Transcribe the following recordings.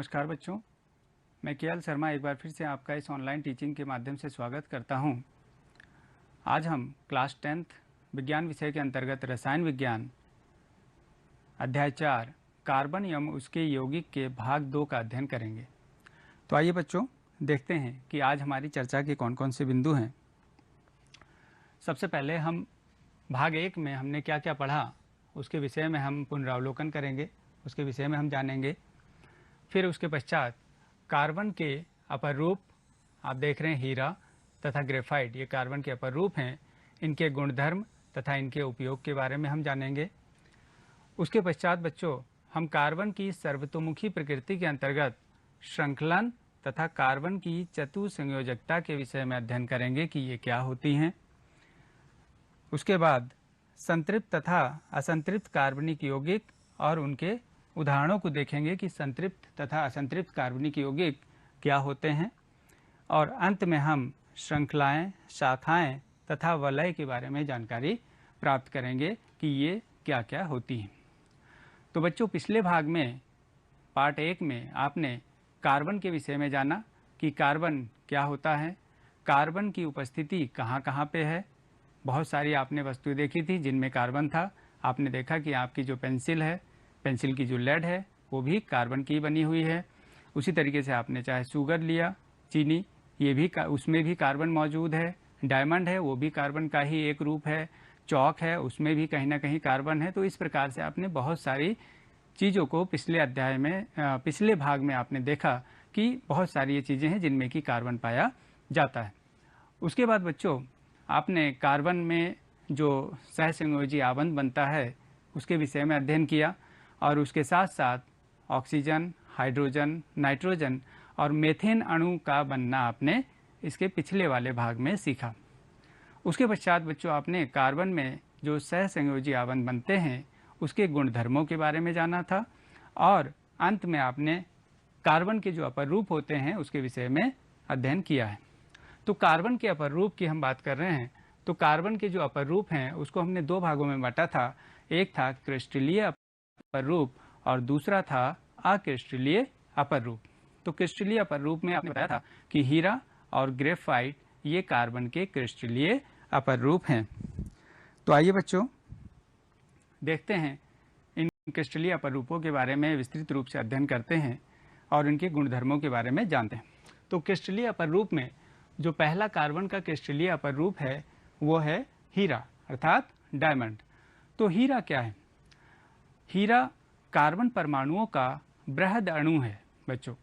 नमस्कार बच्चों, मैं केएल शर्मा एक बार फिर से आपका इस ऑनलाइन टीचिंग के माध्यम से स्वागत करता हूं। आज हम क्लास 10th विज्ञान विषय के अंतर्गत रसायन विज्ञान अध्याय 4 कार्बन एवं उसके यौगिक के भाग 2 का अध्ययन करेंगे। तो आइए बच्चों देखते हैं कि आज हमारी चर्चा के कौन कौन से बिंदु हैं। सबसे पहले हम भाग 1 में हमने क्या क्या पढ़ा उसके विषय में हम पुनरावलोकन करेंगे, उसके विषय में हम जानेंगे। फिर उसके पश्चात कार्बन के अपर रूप, आप देख रहे हैं हीरा तथा ग्रेफाइट, ये कार्बन के अपर रूप हैं, इनके गुणधर्म तथा इनके उपयोग के बारे में हम जानेंगे। उसके पश्चात बच्चों हम कार्बन की सर्वतोमुखी प्रकृति के अंतर्गत श्रृंखलन तथा कार्बन की चतुसंयोजकता के विषय में अध्ययन करेंगे कि ये क्या होती हैं। उसके बाद संतृप्त तथा असंतृप्त कार्बनिक यौगिक और उनके उदाहरणों को देखेंगे कि संतृप्त तथा असंतृप्त कार्बनिक यौगिक क्या होते हैं। और अंत में हम श्रृंखलाएं, शाखाएं तथा वलय के बारे में जानकारी प्राप्त करेंगे कि ये क्या क्या होती हैं। तो बच्चों पिछले भाग में पार्ट 1 में आपने कार्बन के विषय में जाना कि कार्बन क्या होता है, कार्बन की उपस्थिति कहाँ कहाँ पे है। बहुत सारी आपने वस्तुएं देखी थी जिनमें कार्बन था। आपने देखा कि आपकी जो पेंसिल है, पेंसिल की जो लेड है वो भी कार्बन की बनी हुई है। उसी तरीके से आपने चाहे शुगर लिया, चीनी, ये भी उसमें भी कार्बन मौजूद है। डायमंड है वो भी कार्बन का ही एक रूप है। चौक है उसमें भी कहीं ना कहीं कार्बन है। तो इस प्रकार से आपने बहुत सारी चीज़ों को पिछले अध्याय में, पिछले भाग में आपने देखा कि बहुत सारी ये चीज़ें हैं जिनमें कि कार्बन पाया जाता है। उसके बाद बच्चों आपने कार्बन में जो सहसंयोजी आबंध बनता है उसके विषय में अध्ययन किया और उसके साथ साथ ऑक्सीजन, हाइड्रोजन, नाइट्रोजन और मीथेन अणु का बनना आपने इसके पिछले वाले भाग में सीखा। उसके पश्चात बच्चों आपने कार्बन में जो सहसंयोजी आबंध बनते हैं उसके गुणधर्मों के बारे में जाना था और अंत में आपने कार्बन के जो अपर रूप होते हैं उसके विषय में अध्ययन किया है। तो कार्बन के अपर रूप की हम बात कर रहे हैं तो कार्बन के जो अपर रूप हैं उसको हमने 2 भागों में बांटा था। एक था क्रिस्टलीय अपर रूप और दूसरा था अक्रिस्टलीय अपर रूप। तो क्रिस्टलीय अपर रूप में आपने बताया था कि हीरा और ग्रेफाइट ये कार्बन के क्रिस्टलीय अपर रूप हैं। तो आइए बच्चों देखते हैं इन क्रिस्टलीय अपर रूपों के बारे में विस्तृत रूप से अध्ययन करते हैं और इनके गुणधर्मों के बारे में जानते हैं। तो क्रिस्टलीय अपर रूप में जो पहला कार्बन का क्रिस्टलीय अपर रूप है वो है हीरा अर्थात डायमंड। तो हीरा क्या है? हीरा कार्बन परमाणुओं का बृहद अणु है बच्चों,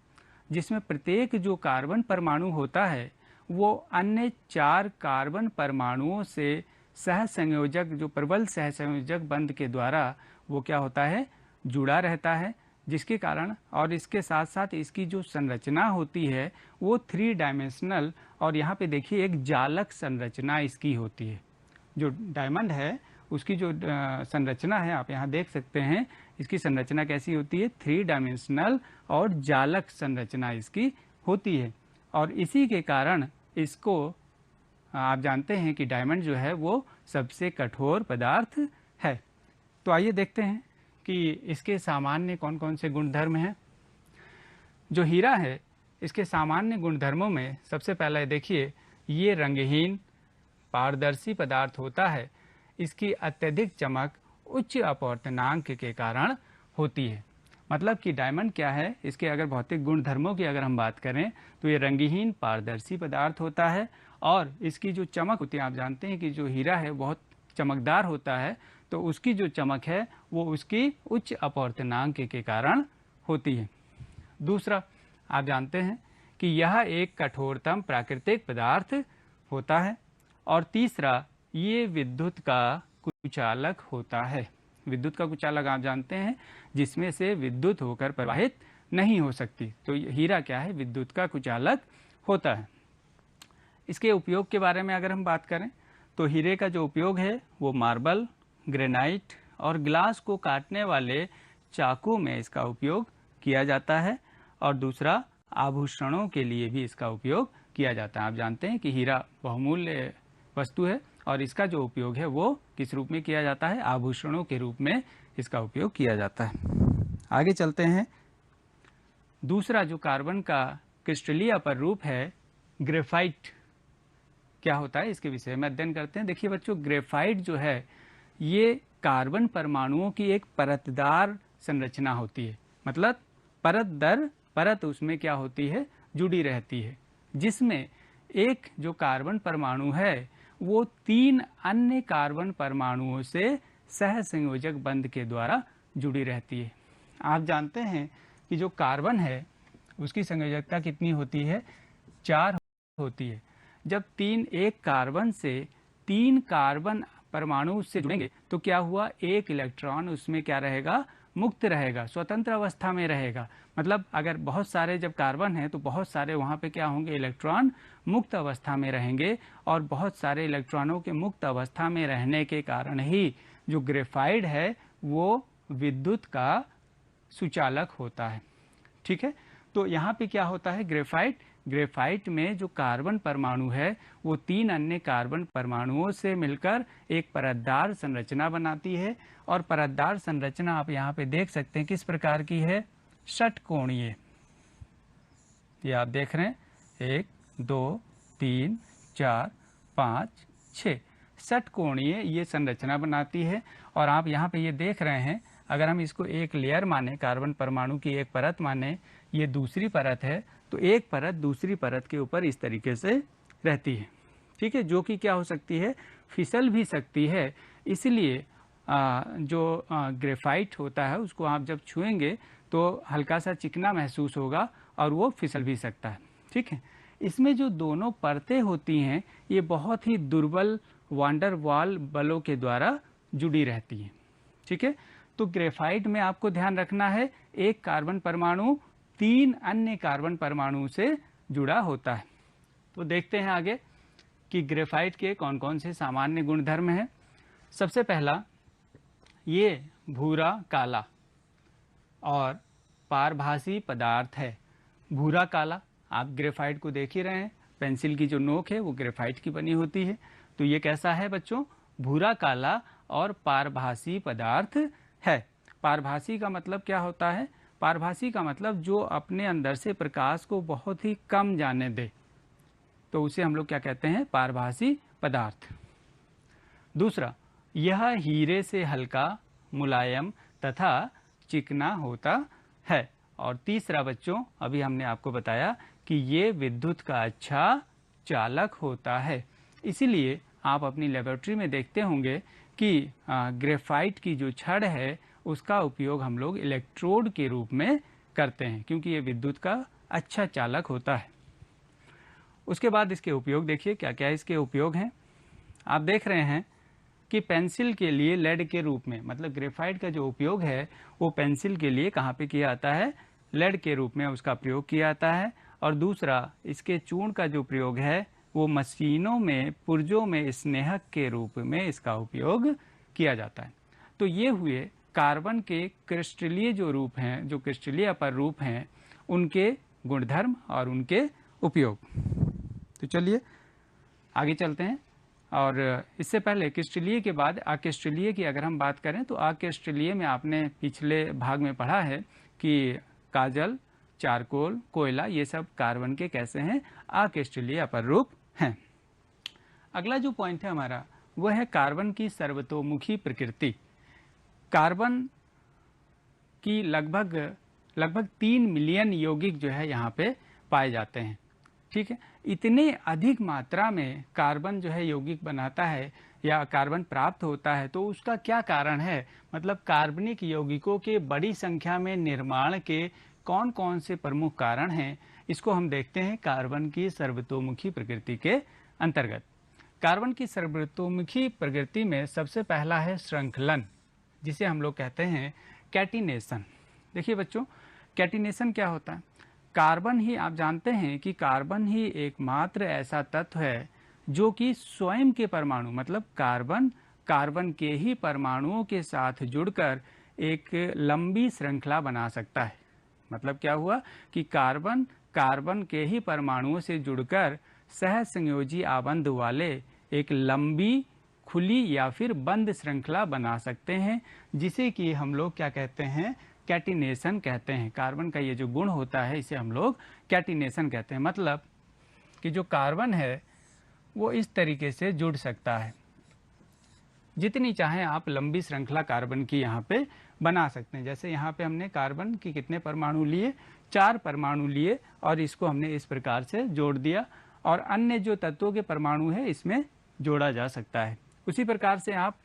जिसमें प्रत्येक जो कार्बन परमाणु होता है वो अन्य 4 कार्बन परमाणुओं से सहसंयोजक, जो प्रबल सहसंयोजक बंध के द्वारा वो क्या होता है, जुड़ा रहता है। जिसके कारण और इसके साथ साथ इसकी जो संरचना होती है वो 3 डायमेंशनल और यहाँ पे देखिए एक जालक संरचना इसकी होती है। जो डायमंड है उसकी जो संरचना है आप यहाँ देख सकते हैं, इसकी संरचना कैसी होती है, 3 डायमेंशनल और जालक संरचना इसकी होती है। और इसी के कारण इसको आप जानते हैं कि डायमंड जो है वो सबसे कठोर पदार्थ है। तो आइए देखते हैं कि इसके सामान्य कौन कौन से गुणधर्म हैं। जो हीरा है इसके सामान्य गुणधर्मों में सबसे पहला देखिए, ये रंगहीन पारदर्शी पदार्थ होता है। इसकी अत्यधिक चमक उच्च अपवर्तनांक के कारण होती है। मतलब कि डायमंड क्या है, इसके अगर भौतिक गुणधर्मों की अगर हम बात करें तो ये रंगहीन पारदर्शी पदार्थ होता है और इसकी जो चमक होती है, आप जानते हैं कि जो हीरा है बहुत चमकदार होता है, तो उसकी जो चमक है वो उसकी उच्च अपवर्तनांक के कारण होती है। दूसरा आप जानते हैं कि यह एक कठोरतम प्राकृतिक पदार्थ होता है। और तीसरा ये विद्युत का कुचालक होता है। विद्युत का कुचालक आप जानते हैं जिसमें से विद्युत होकर प्रवाहित नहीं हो सकती। तो हीरा क्या है, विद्युत का कुचालक होता है। इसके उपयोग के बारे में अगर हम बात करें तो हीरे का जो उपयोग है वो मार्बल, ग्रेनाइट और ग्लास को काटने वाले चाकू में इसका उपयोग किया जाता है और दूसरा आभूषणों के लिए भी इसका उपयोग किया जाता है। आप जानते हैं कि हीरा बहुमूल्य वस्तु है और इसका जो उपयोग है वो किस रूप में किया जाता है, आभूषणों के रूप में इसका उपयोग किया जाता है। आगे चलते हैं दूसरा जो कार्बन का क्रिस्टलीय अपर रूप है ग्रेफाइट, क्या होता है इसके विषय में अध्ययन करते हैं। देखिए बच्चों, ग्रेफाइट जो है ये कार्बन परमाणुओं की एक परतदार संरचना होती है, मतलब परत दर परत उसमें क्या होती है, जुड़ी रहती है, जिसमें एक जो कार्बन परमाणु है वो 3 अन्य कार्बन परमाणुओं से सहसंयोजक बंध के द्वारा जुड़ी रहती है। आप जानते हैं कि जो कार्बन है उसकी संयोजकता कितनी होती है, 4 होती है। जब एक कार्बन से 3 कार्बन परमाणु से जुड़ेंगे तो क्या हुआ, एक इलेक्ट्रॉन उसमें क्या रहेगा, मुक्त रहेगा, स्वतंत्र अवस्था में रहेगा। मतलब अगर बहुत सारे जब कार्बन हैं तो बहुत सारे वहाँ पे क्या होंगे, इलेक्ट्रॉन मुक्त अवस्था में रहेंगे, और बहुत सारे इलेक्ट्रॉनों के मुक्त अवस्था में रहने के कारण ही जो ग्रेफाइट है वो विद्युत का सुचालक होता है। ठीक है, तो यहाँ पे क्या होता है, ग्रेफाइट में जो कार्बन परमाणु है वो 3 अन्य कार्बन परमाणुओं से मिलकर एक परतदार संरचना बनाती है, और परतदार संरचना आप यहाँ पे देख सकते हैं किस प्रकार की है, षटकोणीय। ये आप देख रहे हैं 1 2 3 4 5 6 षटकोणीय ये संरचना बनाती है। और आप यहाँ पे ये देख रहे हैं, अगर हम इसको एक लेयर माने, कार्बन परमाणु की एक परत माने, ये दूसरी परत है, तो एक परत दूसरी परत के ऊपर इस तरीके से रहती है। ठीक है, जो कि क्या हो सकती है, फिसल भी सकती है। इसलिए जो ग्रेफाइट होता है उसको आप जब छुएंगे तो हल्का सा चिकना महसूस होगा और वो फिसल भी सकता है। ठीक है, इसमें जो दोनों परतें होती हैं ये बहुत ही दुर्बल वांडर वाल बलों के द्वारा जुड़ी रहती हैं। ठीक है, तो ग्रेफाइट में आपको ध्यान रखना है एक कार्बन परमाणु 3 अन्य कार्बन परमाणु से जुड़ा होता है। तो देखते हैं आगे कि ग्रेफाइट के कौन कौन से सामान्य गुणधर्म हैं। सबसे पहला, ये भूरा काला और पारभासी पदार्थ है। भूरा काला, आप ग्रेफाइट को देख ही रहे हैं, पेंसिल की जो नोक है वो ग्रेफाइट की बनी होती है। तो ये कैसा है बच्चों, भूरा काला और पारभासी पदार्थ है। पारभासी का मतलब क्या होता है, पारभासी का मतलब जो अपने अंदर से प्रकाश को बहुत ही कम जाने दे, तो उसे हम लोग क्या कहते हैं, पारभासी पदार्थ। दूसरा, यह हीरे से हल्का, मुलायम तथा चिकना होता है। और तीसरा बच्चों, अभी हमने आपको बताया कि ये विद्युत का अच्छा चालक होता है। इसीलिए आप अपनी लेबोरेटरी में देखते होंगे कि ग्रेफाइट की जो छड़ है उसका उपयोग हम लोग इलेक्ट्रोड के रूप में करते हैं, क्योंकि ये विद्युत का अच्छा चालक होता है। उसके बाद इसके उपयोग देखिए क्या क्या इसके उपयोग हैं। आप देख रहे हैं कि पेंसिल के लिए लेड के रूप में, मतलब ग्रेफाइट का जो उपयोग है वो पेंसिल के लिए कहाँ पे किया जाता है, लेड के रूप में उसका प्रयोग किया जाता है। और दूसरा, इसके चूर्ण का जो प्रयोग है वो मशीनों में पुर्जों में स्नेहक के रूप में इसका उपयोग किया जाता है। तो ये हुए कार्बन के क्रिस्टलीय जो रूप हैं, जो क्रिस्टलीय अपर रूप हैं, उनके गुणधर्म और उनके उपयोग। तो चलिए आगे चलते हैं। और इससे पहले क्रिस्टलीय के बाद अक्रिस्टलीय की अगर हम बात करें तो अक्रिस्टलीय में आपने पिछले भाग में पढ़ा है कि काजल, चारकोल, कोयला, ये सब कार्बन के कैसे हैं, अक्रिस्टलीय अपर रूप हैं। अगला जो पॉइंट है हमारा वह है कार्बन की सर्वतोमुखी प्रकृति। कार्बन की लगभग 3 मिलियन यौगिक जो है यहाँ पे पाए जाते हैं। ठीक है, इतने अधिक मात्रा में कार्बन जो है यौगिक बनाता है या कार्बन प्राप्त होता है, तो उसका क्या कारण है, मतलब कार्बनिक यौगिकों के बड़ी संख्या में निर्माण के कौन कौन से प्रमुख कारण हैं, इसको हम देखते हैं कार्बन की सर्वतोमुखी प्रकृति के अंतर्गत। कार्बन की सर्वतोमुखी प्रकृति में सबसे पहला है श्रृंखलन, जिसे हम लोग कहते हैं कैटिनेशन। देखिए बच्चों, कैटिनेशन क्या होता है, कार्बन ही, आप जानते हैं कि कार्बन ही एकमात्र ऐसा तत्व है जो कि स्वयं के परमाणु, मतलब कार्बन के ही परमाणुओं के साथ जुड़कर एक लंबी श्रृंखला बना सकता है। मतलब क्या हुआ कि कार्बन के ही परमाणुओं से जुड़कर सहसंयोजी आबंध वाले एक लंबी, खुली या फिर बंद श्रृंखला बना सकते हैं, जिसे कि हम लोग क्या कहते हैं, कैटिनेशन कहते हैं। कार्बन का ये जो गुण होता है इसे हम लोग कैटिनेशन कहते हैं। मतलब कि जो कार्बन है वो इस तरीके से जुड़ सकता है, जितनी चाहें आप लंबी श्रृंखला कार्बन की यहाँ पे बना सकते हैं। जैसे यहाँ पे हमने कार्बन की कितने परमाणु लिए, 4 परमाणु लिए और इसको हमने इस प्रकार से जोड़ दिया, और अन्य जो तत्वों के परमाणु है इसमें जोड़ा जा सकता है। उसी प्रकार से आप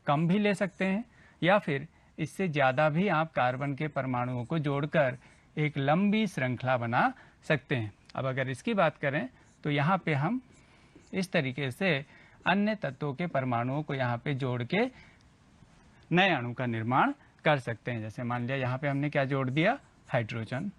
कम भी ले सकते हैं या फिर इससे ज़्यादा भी आप कार्बन के परमाणुओं को जोड़कर एक लंबी श्रृंखला बना सकते हैं। अब अगर इसकी बात करें तो यहाँ पे हम इस तरीके से अन्य तत्वों के परमाणुओं को यहाँ पे जोड़ के नए अणु का निर्माण कर सकते हैं। जैसे मान लिया यहाँ पे हमने क्या जोड़ दिया, हाइड्रोजन।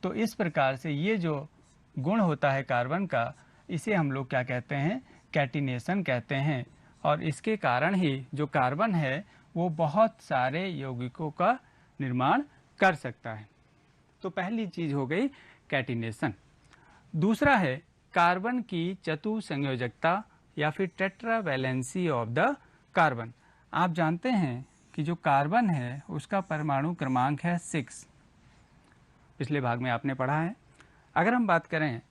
तो इस प्रकार से ये जो गुण होता है कार्बन का, इसे हम लोग क्या कहते हैं, कैटिनेशन कहते हैं। और इसके कारण ही जो कार्बन है वो बहुत सारे यौगिकों का निर्माण कर सकता है। तो पहली चीज हो गई कैटिनेशन। दूसरा है कार्बन की चतुसंयोजकता या फिर टेट्रावैलेंसी ऑफ द कार्बन। आप जानते हैं कि जो कार्बन है उसका परमाणु क्रमांक है 6, पिछले भाग में आपने पढ़ा है। अगर हम बात करें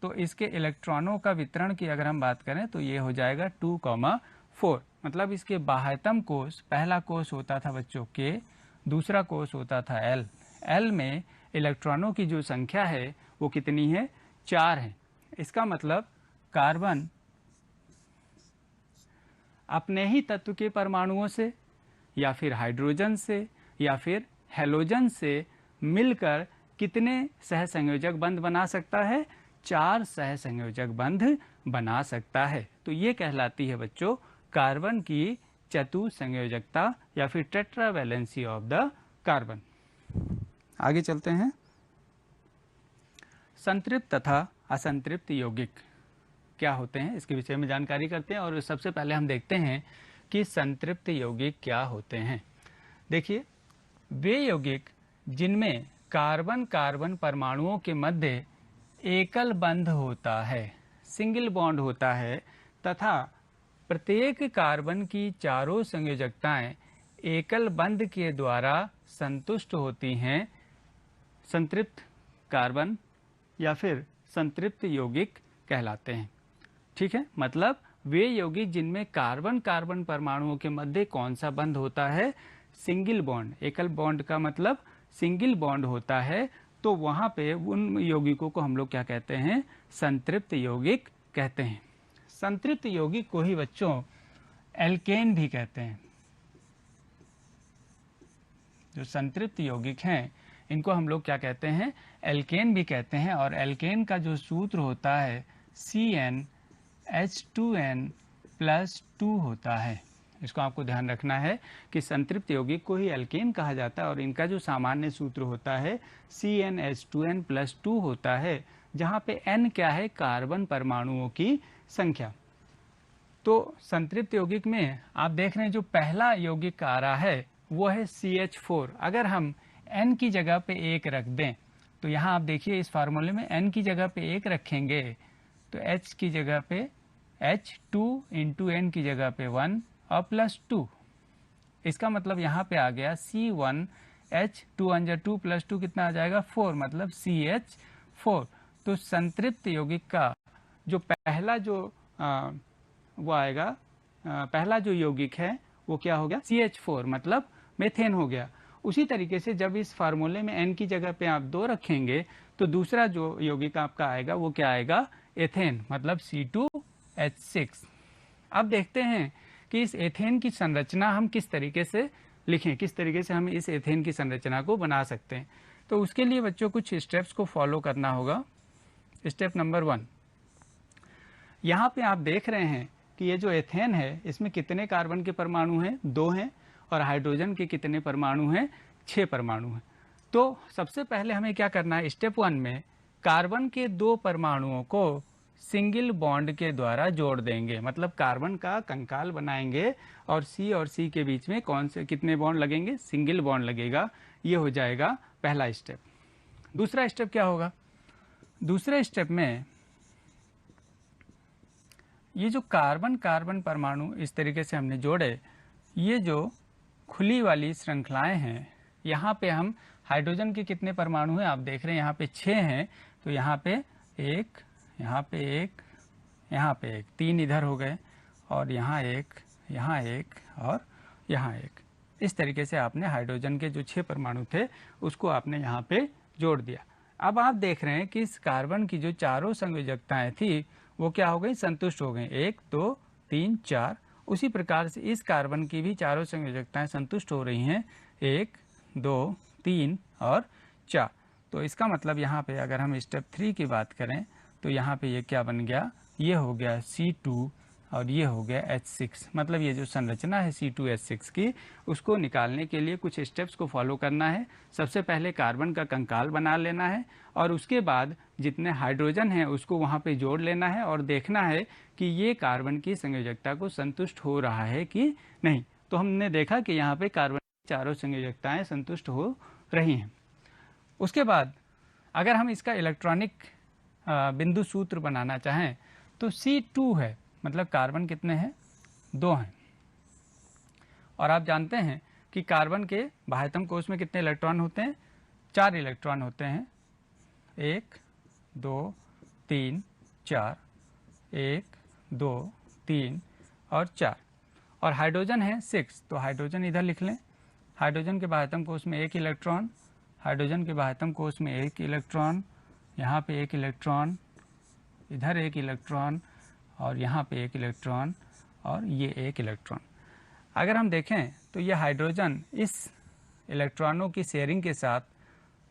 तो इसके इलेक्ट्रॉनों का वितरण की अगर हम बात करें तो ये हो जाएगा 2,4। मतलब इसके बाह्यतम कोष, पहला कोष होता था बच्चों K, दूसरा कोष होता था L। L में इलेक्ट्रॉनों की जो संख्या है वो कितनी है, 4 है। इसका मतलब कार्बन अपने ही तत्व के परमाणुओं से या फिर हाइड्रोजन से या फिर हैलोजन से मिलकर कितने सहसंयोजक बंध बना सकता है, 4 सहसंयोजक बंध बना सकता है। तो ये कहलाती है बच्चों कार्बन की चतुसंयोजकता या फिर टेट्रावैलेंसी ऑफ द कार्बन। आगे चलते हैं। संतृप्त तथा असंतृप्त यौगिक क्या होते हैं, इसके विषय में जानकारी करते हैं। और सबसे पहले हम देखते हैं कि संतृप्त यौगिक क्या होते हैं। देखिए, वे यौगिक जिनमें कार्बन कार्बन परमाणुओं के मध्य एकल बंध होता है, सिंगल बॉन्ड होता है, तथा प्रत्येक कार्बन की चारों संयोजकताएं एकल बंध के द्वारा संतुष्ट होती हैं, संतृप्त कार्बन या फिर संतृप्त यौगिक कहलाते हैं। ठीक है, मतलब वे यौगिक जिनमें कार्बन कार्बन परमाणुओं के मध्य कौन सा बंध होता है, सिंगल बॉन्ड। एकल बॉन्ड का मतलब सिंगल बॉन्ड होता है, तो वहां पे उन यौगिकों को हम लोग क्या कहते हैं, संतृप्त यौगिक कहते हैं। संतृप्त यौगिक को ही बच्चों एल्केन भी कहते हैं। जो संतृप्त यौगिक हैं इनको हम लोग क्या कहते हैं, एल्केन भी कहते हैं। और एल्केन का जो सूत्र होता है CnH2n+2 होता है। इसको आपको ध्यान रखना है कि संतृप्त यौगिक को ही एल्केन कहा जाता है और इनका जो सामान्य सूत्र होता है CnH2n+2 होता है, जहाँ पे n क्या है, कार्बन परमाणुओं की संख्या। तो संतृप्त यौगिक में आप देख रहे हैं जो पहला यौगिक आ रहा है वो है CH4। अगर हम n की जगह पे 1 रख दें तो यहाँ आप देखिए इस फार्मूले में n की जगह पे 1 रखेंगे तो H की जगह पे H2 इंटू n की जगह पे 1 और +2। इसका मतलब यहाँ पे आ गया C1H2 +2 कितना आ जाएगा, 4, मतलब CH4। तो संतृप्त यौगिक का जो पहला जो वो आएगा, पहला जो यौगिक है वो क्या हो गया, CH4, मतलब मेथेन हो गया। उसी तरीके से जब इस फार्मूले में n की जगह पे आप 2 रखेंगे तो दूसरा जो यौगिक आपका आएगा वो क्या आएगा, एथेन, मतलब C2H6। अब देखते हैं कि इस एथेन की संरचना हम किस तरीके से लिखें, किस तरीके से हम इस एथेन की संरचना को बना सकते हैं। तो उसके लिए बच्चों कुछ स्टेप्स को फॉलो करना होगा। स्टेप नंबर 1, यहाँ पे आप देख रहे हैं कि ये जो एथेन है इसमें कितने कार्बन के परमाणु हैं, 2 हैं, और हाइड्रोजन के कितने परमाणु हैं, 6 परमाणु हैं। तो सबसे पहले हमें क्या करना है, स्टेप 1 में कार्बन के 2 परमाणुओं को सिंगल बॉन्ड के द्वारा जोड़ देंगे, मतलब कार्बन का कंकाल बनाएंगे और C और C के बीच में कौन से कितने बॉन्ड लगेंगे, सिंगल बॉन्ड लगेगा। ये हो जाएगा पहला स्टेप। दूसरा स्टेप क्या होगा, दूसरे स्टेप में ये जो कार्बन कार्बन परमाणु इस तरीके से हमने जोड़े, ये जो खुली वाली श्रृंखलाएं हैं, यहाँ पे हम हाइड्रोजन के कितने परमाणु हैं आप देख रहे हैं, यहाँ पे 6 हैं, तो यहाँ पे एक, यहाँ पे एक, यहाँ पे एक, 3 इधर हो गए, और यहाँ एक, यहाँ एक, और यहाँ एक। इस तरीके से आपने हाइड्रोजन के जो 6 परमाणु थे उसको आपने यहाँ पे जोड़ दिया। अब आप देख रहे हैं कि इस कार्बन की जो चारों संयोजकताएं थी वो क्या हो गई, संतुष्ट हो गई, 1 2 3 4। उसी प्रकार से इस कार्बन की भी चारों संयोजकताएं संतुष्ट हो रही हैं, 1 2 3 और 4। तो इसका मतलब यहाँ पे अगर हम स्टेप 3 की बात करें तो यहाँ पे ये क्या बन गया, ये हो गया C2 और ये हो गया H6। मतलब ये जो संरचना है C2H6 की, उसको निकालने के लिए कुछ स्टेप्स को फॉलो करना है। सबसे पहले कार्बन का कंकाल बना लेना है और उसके बाद जितने हाइड्रोजन हैं उसको वहाँ पे जोड़ लेना है और देखना है कि ये कार्बन की संयोजकता को संतुष्ट हो रहा है कि नहीं। तो हमने देखा कि यहाँ पे कार्बन की चारों संयोजकताएं संतुष्ट हो रही हैं। उसके बाद अगर हम इसका इलेक्ट्रॉनिक बिंदु सूत्र बनाना चाहें तो C2 है, मतलब कार्बन कितने हैं, 2 हैं। और आप जानते हैं कि कार्बन के बाह्यतम कोश में कितने इलेक्ट्रॉन होते हैं, 4 इलेक्ट्रॉन होते हैं, 1 2 3 4, 1 2 3 और 4। और हाइड्रोजन है 6, तो हाइड्रोजन इधर लिख लें। हाइड्रोजन के बाह्यतम कोश में 1 इलेक्ट्रॉन, हाइड्रोजन के बाह्यतम कोश में 1 इलेक्ट्रॉन, यहाँ पे 1 इलेक्ट्रॉन, इधर 1 इलेक्ट्रॉन और यहाँ पे 1 इलेक्ट्रॉन और ये 1 इलेक्ट्रॉन। अगर हम देखें तो ये हाइड्रोजन इस इलेक्ट्रॉनों की शेयरिंग के साथ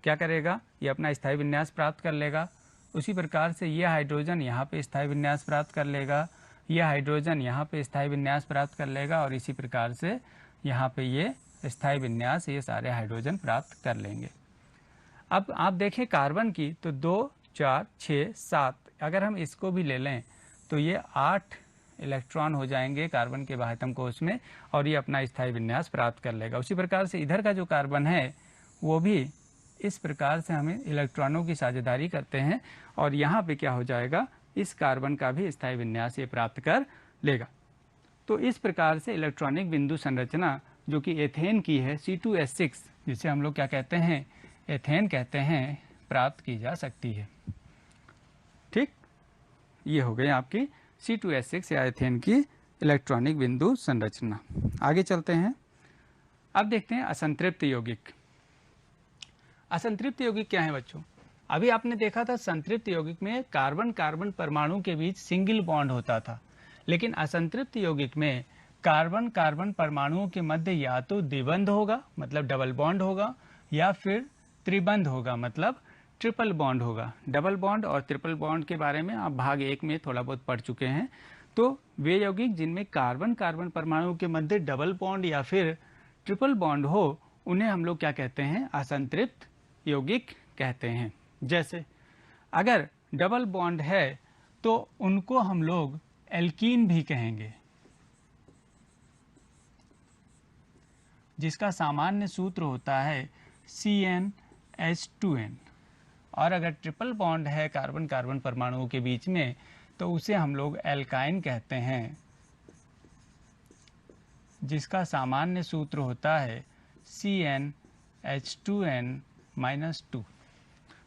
क्या करेगा, ये अपना स्थायी विन्यास प्राप्त कर लेगा। उसी प्रकार से ये हाइड्रोजन यहाँ पे स्थायी विन्यास प्राप्त कर लेगा, यह हाइड्रोजन यहाँ पे स्थायी विन्यास प्राप्त कर लेगा और इसी प्रकार से यहाँ पे ये स्थायी विन्यास ये सारे हाइड्रोजन प्राप्त कर लेंगे। अब आप देखें कार्बन की तो 2 4 6 7, अगर हम इसको भी ले लें तो ये 8 इलेक्ट्रॉन हो जाएंगे कार्बन के बाह्यतम कोश में और ये अपना स्थायी विन्यास प्राप्त कर लेगा। उसी प्रकार से इधर का जो कार्बन है वो भी इस प्रकार से हमें इलेक्ट्रॉनों की साझेदारी करते हैं और यहाँ पे क्या हो जाएगा, इस कार्बन का भी स्थायी विन्यास ये प्राप्त कर लेगा। तो इस प्रकार से इलेक्ट्रॉनिक बिंदु संरचना जो कि एथेन की है C2H6, जिसे हम लोग क्या कहते हैं, एथेन कहते हैं, प्राप्त की जा सकती है। ठीक, ये हो गई आपकी C2H6 या एथेन की इलेक्ट्रॉनिक बिंदु संरचना। आगे चलते हैं। अब देखते हैं असंतृप्त यौगिक। असंतृप्त यौगिक क्या है बच्चों, अभी आपने देखा था संतृप्त यौगिक में कार्बन कार्बन परमाणु के बीच सिंगल बॉन्ड होता था, लेकिन असंतृप्त यौगिक में कार्बन कार्बन परमाणुओं के मध्य या तो द्विबंध होगा मतलब डबल बॉन्ड होगा, या फिर त्रिबंध होगा मतलब ट्रिपल बॉन्ड होगा। डबल बॉन्ड और ट्रिपल बॉन्ड के बारे में आप भाग 1 में थोड़ा बहुत पढ़ चुके हैं। तो वे यौगिक जिनमें कार्बन कार्बन परमाणु के मध्य डबल बॉन्ड या फिर ट्रिपल बॉन्ड हो, उन्हें हम लोग क्या कहते हैं, असंतृप्त यौगिक कहते हैं। जैसे अगर डबल बॉन्ड है तो उनको हम लोग एल्कीन भी कहेंगे, जिसका सामान्य सूत्र होता है CnH2n। और अगर ट्रिपल बॉन्ड है कार्बन कार्बन परमाणुओं के बीच में तो उसे हम लोग एल्काइन कहते हैं, जिसका सामान्य सूत्र होता है CnH2n-2।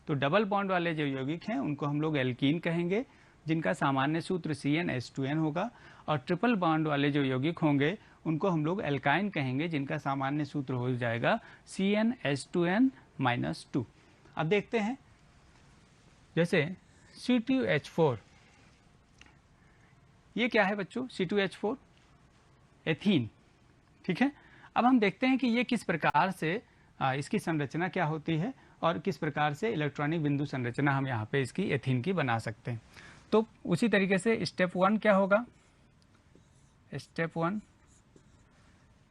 तो डबल बॉन्ड वाले जो यौगिक हैं उनको हम लोग एल्कीन कहेंगे, जिनका सामान्य सूत्र CnH2n होगा, और ट्रिपल बॉन्ड वाले जो यौगिक होंगे उनको हम लोग एल्काइन कहेंगे, जिनका सामान्य सूत्र हो जाएगा CnH2n-2। अब देखते हैं, जैसे C2H4, ये क्या है बच्चों, C2H4 एथीन। ठीक है, अब हम देखते हैं कि ये किस प्रकार से इसकी संरचना क्या होती है और किस प्रकार से इलेक्ट्रॉनिक बिंदु संरचना हम यहाँ पे इसकी एथीन की बना सकते हैं। तो उसी तरीके से स्टेप 1 क्या होगा, स्टेप 1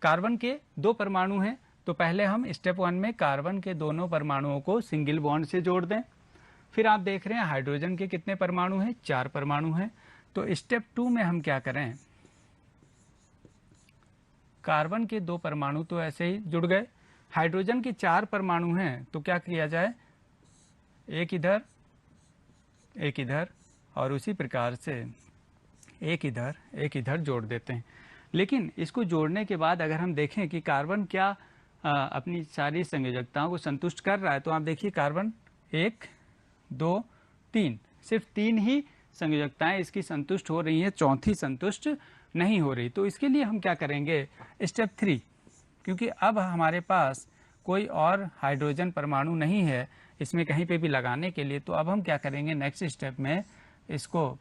कार्बन के 2 परमाणु हैं, तो पहले हम स्टेप 1 में कार्बन के दोनों परमाणुओं को सिंगल बॉन्ड से जोड़ दें। फिर आप देख रहे हैं हाइड्रोजन के कितने परमाणु हैं, 4 परमाणु हैं। तो स्टेप 2 में हम क्या करें, कार्बन के 2 परमाणु तो ऐसे ही जुड़ गए, हाइड्रोजन के 4 परमाणु हैं, तो क्या किया जाए, एक इधर और उसी प्रकार से एक इधर जोड़ देते हैं। लेकिन इसको जोड़ने के बाद अगर हम देखें कि कार्बन क्या अपनी सारी संयोजकताओं को संतुष्ट कर रहा है, तो आप देखिए कार्बन 1 2 3, सिर्फ 3 ही संयोजकताएं इसकी संतुष्ट हो रही हैं, चौथी संतुष्ट नहीं हो रही। तो इसके लिए हम क्या करेंगे, स्टेप 3, क्योंकि अब हमारे पास कोई और हाइड्रोजन परमाणु नहीं है इसमें कहीं पे भी लगाने के लिए, तो अब हम क्या करेंगे, नेक्स्ट स्टेप में इसको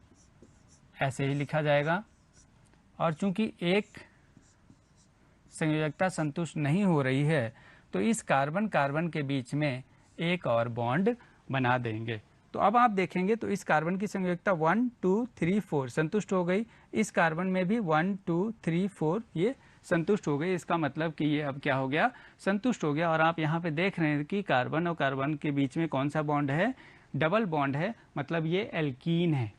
ऐसे ही लिखा जाएगा, और चूंकि एक संयोजकता संतुष्ट नहीं हो रही है तो इस कार्बन कार्बन के बीच में एक और बॉन्ड बना देंगे। तो अब आप देखेंगे तो इस कार्बन की संयोजकता 1 2 3 4 संतुष्ट हो गई, इस कार्बन में भी 1 2 3 4 ये संतुष्ट हो गई। इसका मतलब कि ये अब क्या हो गया, संतुष्ट हो गया। और आप यहाँ पे देख रहे हैं कि कार्बन और कार्बन के बीच में कौन सा बॉन्ड है, डबल बॉन्ड है, मतलब ये एल्कीन है।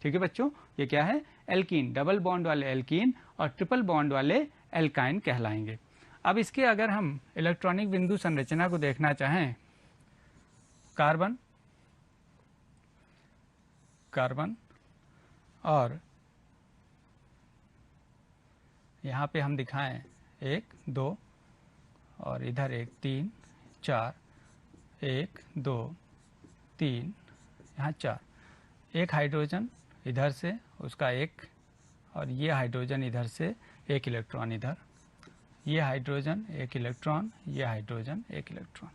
ठीक है बच्चों, ये क्या है, एल्कीन, डबल बॉन्ड वाले एल्कीन और ट्रिपल बॉन्ड वाले एल्काइन कहलाएंगे। अब इसके अगर हम इलेक्ट्रॉनिक बिंदु संरचना को देखना चाहें, कार्बन कार्बन और यहाँ पे हम दिखाएं 1 2 और इधर 1 3 4, 1 2 3, यहाँ 4, एक हाइड्रोजन इधर से उसका एक, और ये हाइड्रोजन इधर से एक इलेक्ट्रॉन इधर, ये हाइड्रोजन एक इलेक्ट्रॉन, ये हाइड्रोजन एक इलेक्ट्रॉन।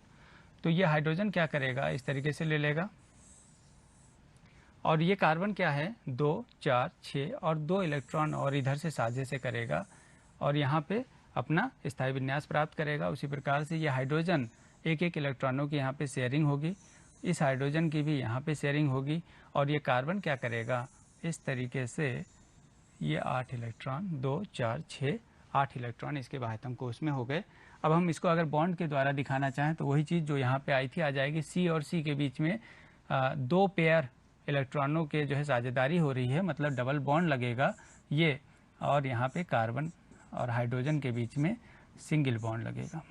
तो ये हाइड्रोजन क्या करेगा, इस तरीके से ले लेगा, और ये कार्बन क्या है 2 4 6 और 2 इलेक्ट्रॉन और इधर से साझे से करेगा और यहाँ पे अपना स्थायी विन्यास प्राप्त करेगा। उसी प्रकार से ये हाइड्रोजन एक एक इलेक्ट्रॉनों की यहाँ पे शेयरिंग होगी, इस हाइड्रोजन की भी यहाँ पे शेयरिंग होगी, और ये कार्बन क्या करेगा, इस तरीके से ये 8 इलेक्ट्रॉन 2 4 6 8 इलेक्ट्रॉन इसके बाह्यतम कोश में हो गए। अब हम इसको अगर बॉन्ड के द्वारा दिखाना चाहें तो वही चीज़ जो यहाँ पे आई थी आ जाएगी, सी और सी के बीच में 2 पेयर इलेक्ट्रॉनों के जो है साझेदारी हो रही है, मतलब डबल बॉन्ड लगेगा ये, और यहाँ पे कार्बन और हाइड्रोजन के बीच में सिंगल बॉन्ड लगेगा।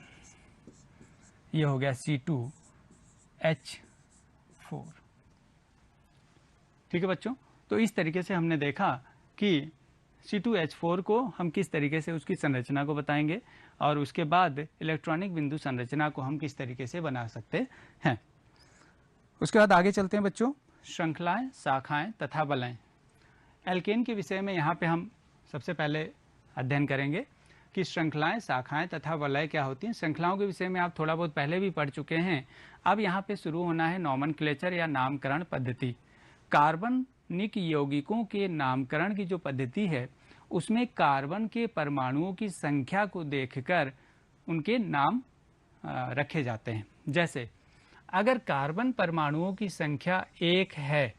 ये हो गया C2H4। ठीक है बच्चों, तो इस तरीके से हमने देखा कि C2H4 को हम किस तरीके से उसकी संरचना को बताएंगे और उसके बाद इलेक्ट्रॉनिक बिंदु संरचना को हम किस तरीके से बना सकते हैं। उसके बाद आगे चलते हैं बच्चों, श्रृंखलाएं, शाखाएं तथा वलय। एल्केन के विषय में यहाँ पे हम सबसे पहले अध्ययन करेंगे कि श्रृंखलाएं, शाखाएं तथा वलय क्या होती हैं। श्रृंखलाओं के विषय में आप थोड़ा बहुत पहले भी पढ़ चुके हैं। अब यहाँ पे शुरू होना है नॉमेनक्लेचर या नामकरण पद्धति। कार्बनिक यौगिकों के नामकरण की जो पद्धति है उसमें कार्बन के परमाणुओं की संख्या को देखकर उनके नाम रखे जाते हैं। जैसे अगर कार्बन परमाणुओं की संख्या 1 है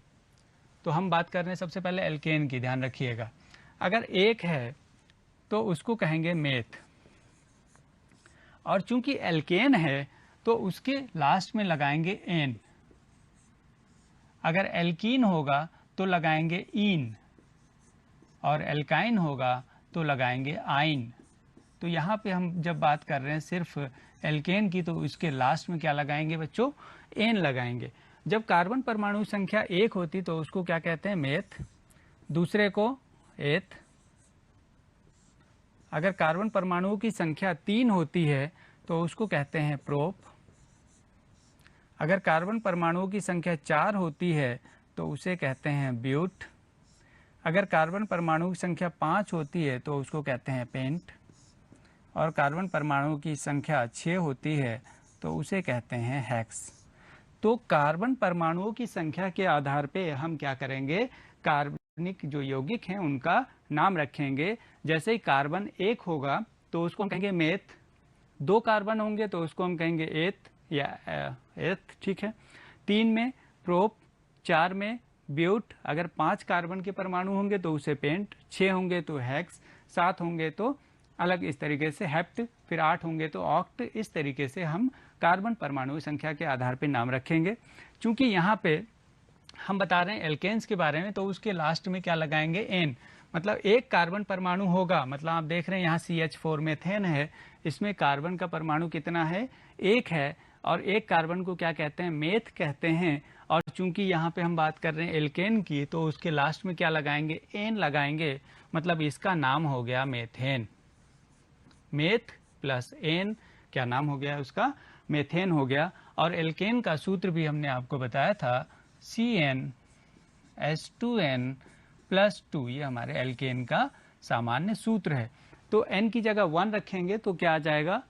तो हम बात कर रहे हैं सबसे पहले एल्केन की, ध्यान रखिएगा। अगर 1 है तो उसको कहेंगे मेथ, और चूंकि एल्केन है तो उसके लास्ट में लगाएंगे एन। अगर एल्कीन होगा तो लगाएंगे ईन, और एल्काइन होगा तो लगाएंगे आइन। तो यहाँ पे हम जब बात कर रहे हैं सिर्फ एल्केन की तो उसके लास्ट में क्या लगाएंगे बच्चों, एन लगाएंगे। जब कार्बन परमाणु संख्या 1 होती तो उसको क्या कहते हैं, मेथ, दूसरे को एथ। अगर कार्बन परमाणुओं की संख्या 3 होती है तो उसको कहते हैं प्रोप। अगर कार्बन परमाणुओं की संख्या 4 होती है तो उसे कहते हैं ब्यूट। अगर कार्बन परमाणु की संख्या 5 होती है तो उसको कहते हैं पेंट, और कार्बन परमाणु की संख्या 6 होती है तो उसे कहते हैं हेक्स। तो कार्बन परमाणुओं की संख्या के आधार पे हम क्या करेंगे, कार्बनिक जो यौगिक हैं उनका नाम रखेंगे। जैसे ही कार्बन 1 होगा तो उसको हम कहेंगे मेथ, 2 कार्बन होंगे तो उसको हम कहेंगे एथ या एथ, ठीक है। 3 में प्रोप, 4 में ब्यूट, अगर 5 कार्बन के परमाणु होंगे तो उसे पेंट, 6 होंगे तो हेक्स, 7 होंगे तो अलग इस तरीके से हेप्ट, फिर 8 होंगे तो ऑक्ट। इस तरीके से हम कार्बन परमाणु संख्या के आधार पर नाम रखेंगे। चूंकि यहाँ पे हम बता रहे हैं एल्केन्स के बारे में तो उसके लास्ट में क्या लगाएंगे, एन। मतलब एक कार्बन परमाणु होगा, मतलब आप देख रहे हैं यहाँ CH4 मेथेन है, इसमें कार्बन का परमाणु कितना है, 1 है, और एक कार्बन को क्या कहते हैं, मेथ कहते हैं। और चूंकि यहाँ पे हम बात कर रहे हैं एल्केन की, तो उसके लास्ट में क्या लगाएंगे, एन लगाएंगे, मतलब इसका नाम हो गया मेथेन। मेथ प्लस एन क्या नाम हो गया उसका, मेथेन हो गया। और एल्केन का सूत्र भी हमने आपको बताया था, CnH2n प्लस 2, ये हमारे एल्केन का सामान्य सूत्र है। तो n की जगह 1 रखेंगे तो क्या आ जाएगा,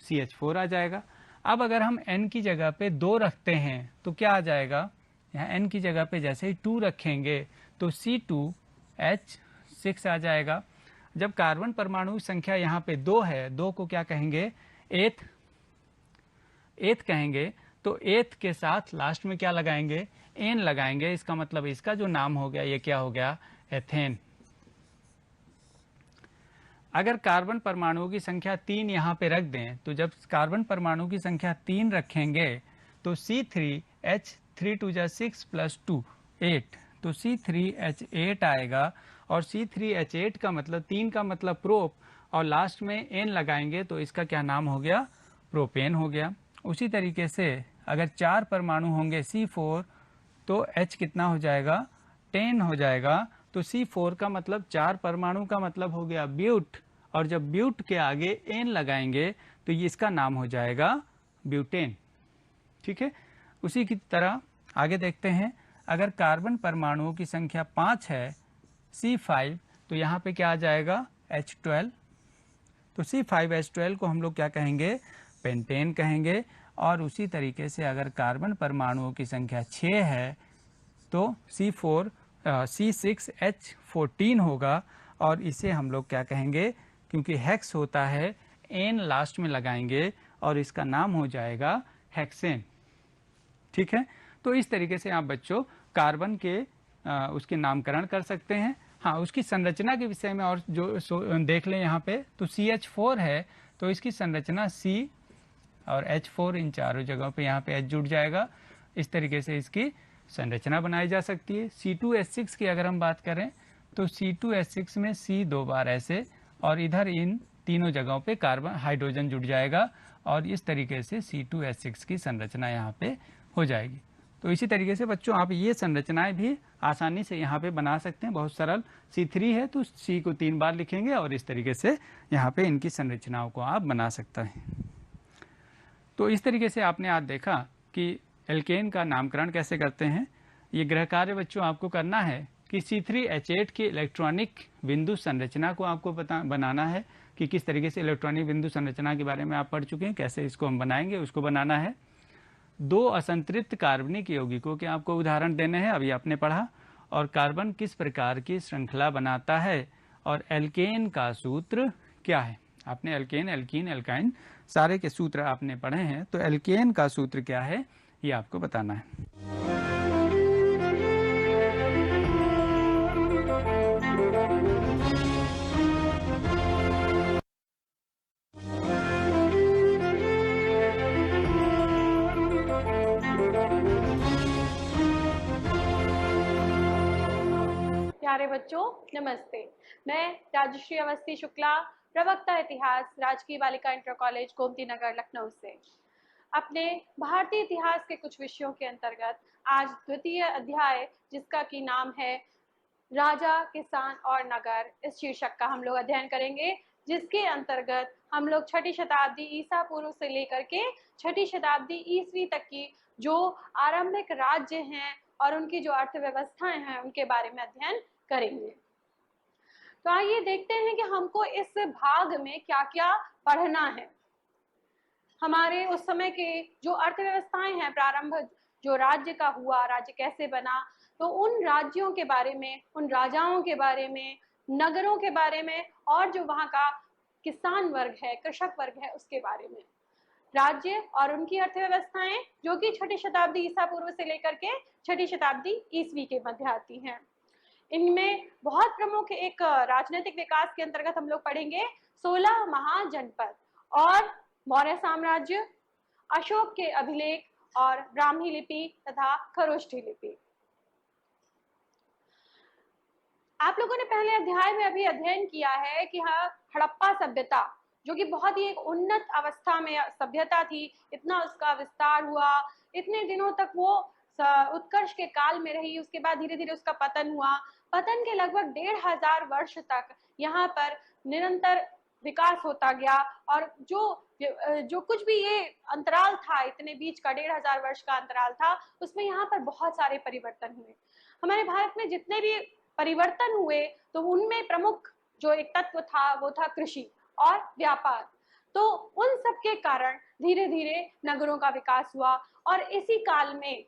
CH4 आ जाएगा। अब अगर हम n की जगह पे 2 रखते हैं तो क्या आ जाएगा, यहाँ n की जगह पे जैसे ही 2 रखेंगे तो C2H6 आ जाएगा। जब कार्बन परमाणु की संख्या यहाँ पे 2 है, 2 को क्या कहेंगे, एथ कहेंगे, तो एथ के साथ लास्ट में क्या लगाएंगे, एन लगाएंगे। इसका मतलब इसका जो नाम हो गया ये क्या हो गया, एथेन। अगर कार्बन परमाणुओं की संख्या 3 यहाँ पे रख दें, तो जब कार्बन परमाणु की संख्या 3 रखेंगे तो C3H3 2 6 प्लस 2 8, तो C3H8 आएगा। और C3H8 का मतलब 3 का मतलब प्रोप, और लास्ट में एन लगाएंगे तो इसका क्या नाम हो गया, प्रोपेन हो गया। उसी तरीके से अगर 4 परमाणु होंगे C4, तो H कितना हो जाएगा, 10 हो जाएगा। तो C4 का मतलब 4 परमाणु का मतलब हो गया ब्यूट, और जब ब्यूट के आगे एन लगाएंगे तो ये इसका नाम हो जाएगा ब्यूटेन। ठीक है। उसी की तरह आगे देखते हैं, अगर कार्बन परमाणुओं की संख्या 5 है C5, तो यहाँ पे क्या आ जाएगा, H12। तो C5H12 को हम लोग क्या कहेंगे, पेंटेन कहेंगे। और उसी तरीके से अगर कार्बन परमाणुओं की संख्या 6 है तो C6H14 होगा, और इसे हम लोग क्या कहेंगे, क्योंकि हेक्स होता है, एन लास्ट में लगाएंगे और इसका नाम हो जाएगा हेक्सेन। ठीक है। तो इस तरीके से आप बच्चों कार्बन के उसके नामकरण कर सकते हैं। हाँ, उसकी संरचना के विषय में और जो देख लें यहाँ पे, तो CH4 है तो इसकी संरचना C और H4, इन चारों जगहों पे यहाँ पे H जुड़ जाएगा। इस तरीके से इसकी संरचना बनाई जा सकती है। C2H6 की अगर हम बात करें तो C2H6 में C 2 बार ऐसे, और इधर इन तीनों जगहों पे कार्बन हाइड्रोजन जुड़ जाएगा, और इस तरीके से C2H6 की संरचना यहाँ पे हो जाएगी। तो इसी तरीके से बच्चों आप ये संरचनाएं भी आसानी से यहाँ पे बना सकते हैं, बहुत सरल। C3 है तो C को 3 बार लिखेंगे, और इस तरीके से यहाँ पे इनकी संरचनाओं को आप बना सकते हैं। तो इस तरीके से आपने आज देखा कि एल्केन का नामकरण कैसे करते हैं। ये गृह कार्य बच्चों आपको करना है कि C3H8 की इलेक्ट्रॉनिक बिंदु संरचना को आपको बनाना है, कि किस तरीके से इलेक्ट्रॉनिक बिंदु संरचना के बारे में आप पढ़ चुके हैं, कैसे इसको हम बनाएंगे, उसको बनाना है। 2 असंतृप्त कार्बनिक यौगिकों के आपको उदाहरण देने हैं, अभी आपने पढ़ा, और कार्बन किस प्रकार की श्रृंखला बनाता है, और एल्केन का सूत्र क्या है। आपने एल्केन, एल्कीन, एल्काइन सारे के सूत्र आपने पढ़े हैं, तो एल्केन का सूत्र क्या है ये आपको बताना है। प्यारे बच्चों नमस्ते, मैं राजश्री अवस्थी शुक्ला, प्रवक्ता इतिहास, राजकीय बालिका इंटर कॉलेज गोमती नगर लखनऊ से अपने भारतीय इतिहास के कुछ विषयों के अंतर्गत आज द्वितीय अध्याय, जिसका की नाम है राजा, किसान और नगर, इस शीर्षक का हम लोग अध्ययन करेंगे, जिसके अंतर्गत हम लोग 6ठी शताब्दी ईसा पूर्व से लेकर के 6ठी शताब्दी ईसवी तक की जो आरंभिक राज्य हैं और उनकी जो अर्थव्यवस्थाएं हैं उनके बारे में अध्ययन करेंगे। तो आइए देखते हैं कि हमको इस भाग में क्या क्या पढ़ना है। हमारे उस समय के जो अर्थव्यवस्थाएं हैं, प्रारंभ जो राज्य का हुआ, राज्य कैसे बना, तो उन राज्यों के बारे में, उन राजाओं के बारे में, नगरों के बारे में, और जो वहाँ का किसान वर्ग है, कृषक वर्ग है, उसके बारे में। राज्य और उनकी अर्थव्यवस्थाएं जो कि 6ठी शताब्दी ईसा पूर्व से लेकर के 6ठी शताब्दी ईसवी के मध्य आती हैं। इनमें बहुत प्रमुख एक राजनीतिक विकास के अंतर्गत हम लोग पढ़ेंगे 16 महाजनपद और मौर्य साम्राज्य, अशोक के अभिलेख और ब्राह्मी लिपि तथा खरोष्ठी लिपि। आप लोगों ने पहले अध्याय में अभी अध्ययन किया है कि हड़प्पा सभ्यता, जो कि बहुत ही एक उन्नत अवस्था में सभ्यता थी, इतना उसका विस्तार हुआ, इतने दिनों तक वो उत्कर्ष के काल में रही, उसके बाद धीरे धीरे उसका पतन हुआ। पतन के लगभग 1500 वर्ष तक यहाँ पर निरंतर विकास होता गया, और जो कुछ भी ये अंतराल था, इतने बीच का 1500 वर्ष का अंतराल था, उसमें यहाँ पर बहुत सारे परिवर्तन हुए। हमारे भारत में जितने भी परिवर्तन हुए तो उनमें प्रमुख जो एक तत्व था वो था कृषि और व्यापार। तो उन सब के कारण धीरे धीरे नगरों का विकास हुआ, और इसी काल में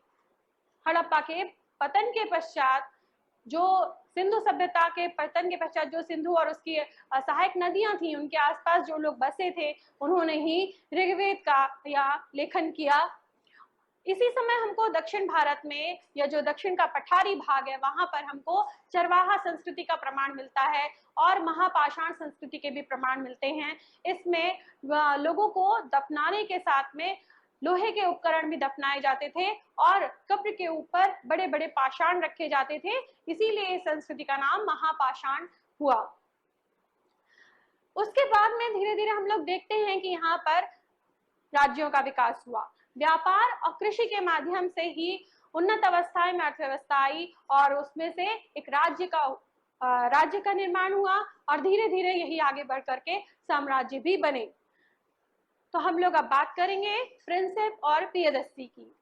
हड़प्पा के पतन के पश्चात, जो सिंधु सभ्यता के पतन के पश्चात जो सिंधु और उसकी सहायक नदियां थी, उनके आसपास जो लोग बसे थे, उन्होंने ही ऋग्वेद का या लेखन किया। इसी समय हमको दक्षिण भारत में, या जो दक्षिण का पठारी भाग है, वहां पर हमको चरवाहा संस्कृति का प्रमाण मिलता है, और महापाषाण संस्कृति के भी प्रमाण मिलते हैं। इसमें लोगों को दफनाने के साथ में लोहे के उपकरण भी दफनाए जाते थे, और कब्र के ऊपर बड़े बड़े पाषाण रखे जाते थे, इसीलिए इस संस्कृति का नाम महापाषाण हुआ। उसके बाद में धीरे धीरे हम लोग देखते हैं कि यहाँ पर राज्यों का विकास हुआ। व्यापार और कृषि के माध्यम से ही उन्नत अवस्थाएं में अर्थव्यवस्था आई, और उसमें से एक राज्य का निर्माण हुआ, और धीरे धीरे यही आगे बढ़ करके साम्राज्य भी बने। तो हम लोग अब बात करेंगे प्रिंसेप और प्रियदर्शी की।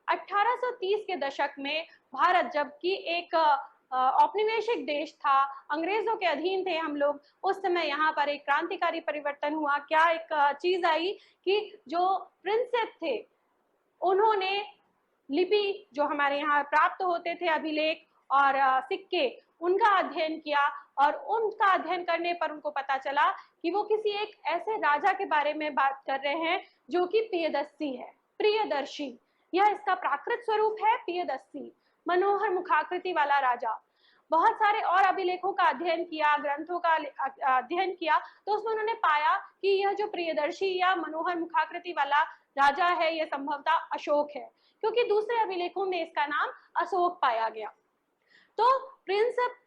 1830 के दशक में भारत जबकि एक औपनिवेशिक देश था, अंग्रेजों के अधीन थे हम लोग, उस समय यहाँ पर एक क्रांतिकारी परिवर्तन हुआ। क्या एक चीज आई कि जो प्रिंसेप थे, उन्होंने लिपि जो हमारे यहाँ प्राप्त होते थे, अभिलेख और सिक्के, उनका अध्ययन किया, और उनका अध्ययन करने पर उनको पता चला कि वो किसी एक ऐसे राजा के बारे में बात कर रहे हैं जो कि प्रियदर्शी है, प्रियदर्शी, यह इसका प्राकृत स्वरूप है। प्रियदर्शी मनोहर मुखाकृति वाला राजा। बहुत सारे और अभिलेखों का अध्ययन किया, ग्रंथों का अध्ययन किया, तो उसमें उन्होंने पाया कि यह जो प्रियदर्शी या मनोहर मुखाकृति वाला राजा है, यह संभवतः अशोक है, क्योंकि दूसरे अभिलेखों में इसका नाम अशोक पाया गया। तो प्रिंसेप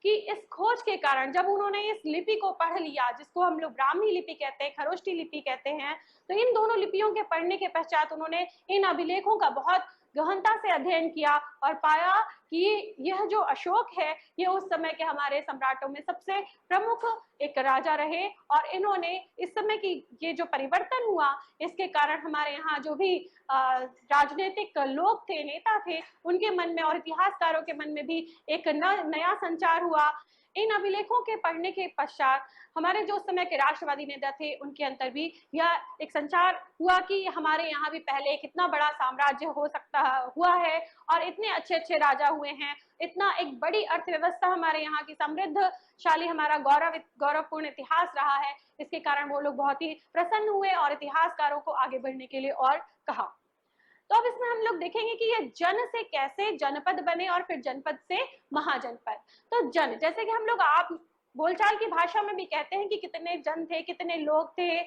कि इस खोज के कारण जब उन्होंने इस लिपि को पढ़ लिया, जिसको हम लोग ब्राह्मी लिपि कहते हैं, खरोष्टी लिपि कहते हैं, तो इन दोनों लिपियों के पढ़ने के पश्चात उन्होंने इन अभिलेखों का बहुत गहनता से अध्ययन किया, और पाया कि यह जो अशोक है, ये उस समय के हमारे सम्राटों में सबसे प्रमुख एक राजा रहे, और इन्होंने इस समय की ये जो परिवर्तन हुआ, इसके कारण हमारे यहाँ जो भी राजनीतिक लोग थे, नेता थे, उनके मन में और इतिहासकारों के मन में भी एक नया संचार हुआ। इन अभिलेखों के पढ़ने के पश्चात हमारे जो उस समय के राष्ट्रवादी नेता थे, उनके अंतर भी यह एक संचार हुआ कि हमारे यहाँ भी पहले कितना बड़ा साम्राज्य हो सकता हुआ है, और इतने अच्छे अच्छे राजा हुए हैं, इतना एक बड़ी अर्थव्यवस्था हमारे यहाँ की समृद्धशाली, हमारा गौरवपूर्ण इतिहास रहा है। इसके कारण वो लोग बहुत ही प्रसन्न हुए और इतिहासकारों को आगे बढ़ने के लिए और कहा। तो अब इसमें हम लोग देखेंगे कि ये जन से कैसे जनपद बने, और फिर जनपद से महाजनपद। तो जन, जैसे कि हम लोग आप बोलचाल की भाषा में भी कहते हैं कि कितने जन थे, कितने लोग थे,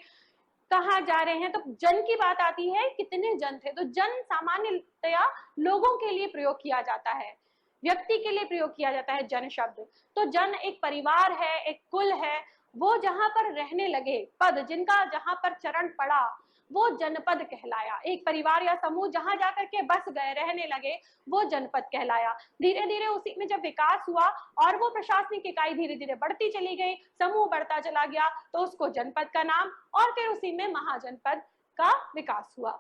कहाँ जा रहे हैं, तो जन की बात आती है कितने जन थे। तो जन सामान्यतया लोगों के लिए प्रयोग किया जाता है, व्यक्ति के लिए प्रयोग किया जाता है जन शब्द। तो जन एक परिवार है, एक कुल है, वो जहां पर रहने लगे, पद जिनका जहां पर चरण पड़ा, वो जनपद कहलाया। एक परिवार या समूह जहां जाकर के बस गए, रहने लगे, वो जनपद कहलाया। धीरे धीरे उसी में जब विकास हुआ और वो प्रशासनिक इकाई धीरे धीरे बढ़ती चली गई, समूह बढ़ता चला गया, तो उसको जनपद का नाम, और फिर उसी में महाजनपद का विकास हुआ।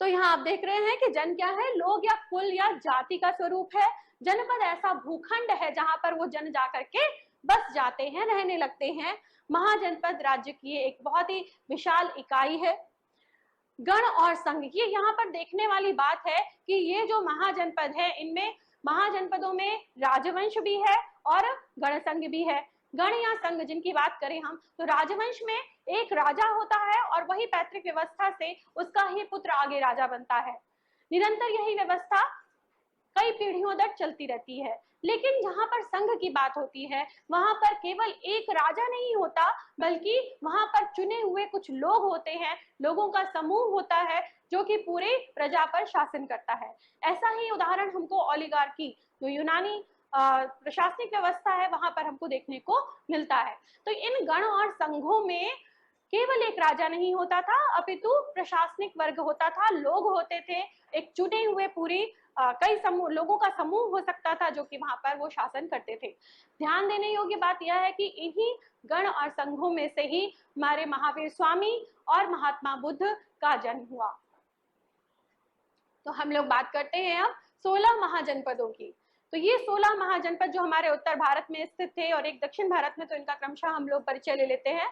तो यहाँ आप देख रहे हैं कि जन क्या है, लोग या कुल या जाति का स्वरूप है। जनपद ऐसा भूखंड है जहां पर वो जन जाकर के बस जाते हैं, रहने लगते हैं। महाजनपद राज्य की एक बहुत ही विशाल इकाई है। गण और संघ, ये यहाँ पर देखने वाली बात है कि ये जो महाजनपद है, इनमें महाजनपदों में राजवंश भी है और गण संघ भी है। गण या संघ जिनकी बात करें हम, तो राजवंश में एक राजा होता है और वही पैतृक व्यवस्था से उसका ही पुत्र आगे राजा बनता है। निरंतर यही व्यवस्था कई पीढ़ियों तक चलती रहती है। लेकिन जहां पर संघ की बात होती है, वहां पर केवल एक राजा नहीं होता, बल्कि वहां पर चुने हुए कुछ लोग होते हैं, लोगों का समूह होता है जो कि पूरे प्रजा पर शासन करता है। ऐसा ही उदाहरण हमको ओलिगार्की, जो यूनानी प्रशासनिक व्यवस्था है, वहां पर हमको देखने को मिलता है। तो इन गण और संघों में केवल एक राजा नहीं होता था, अपितु प्रशासनिक वर्ग होता था, लोग होते थे, एक चुने हुए पूरी कई समूह लोगों का समूह हो सकता था जो कि वहां पर वो शासन करते थे। ध्यान देने योग्य बात यह है कि इन्हीं गण और संघों में से ही हमारे महावीर स्वामी और महात्मा बुद्ध का जन्म हुआ। तो हम लोग बात करते हैं अब 16 महाजनपदों की। तो ये 16 महाजनपद जो हमारे उत्तर भारत में स्थित थे और एक दक्षिण भारत में, तो इनका क्रमशः हम लोग परिचय ले लेते हैं।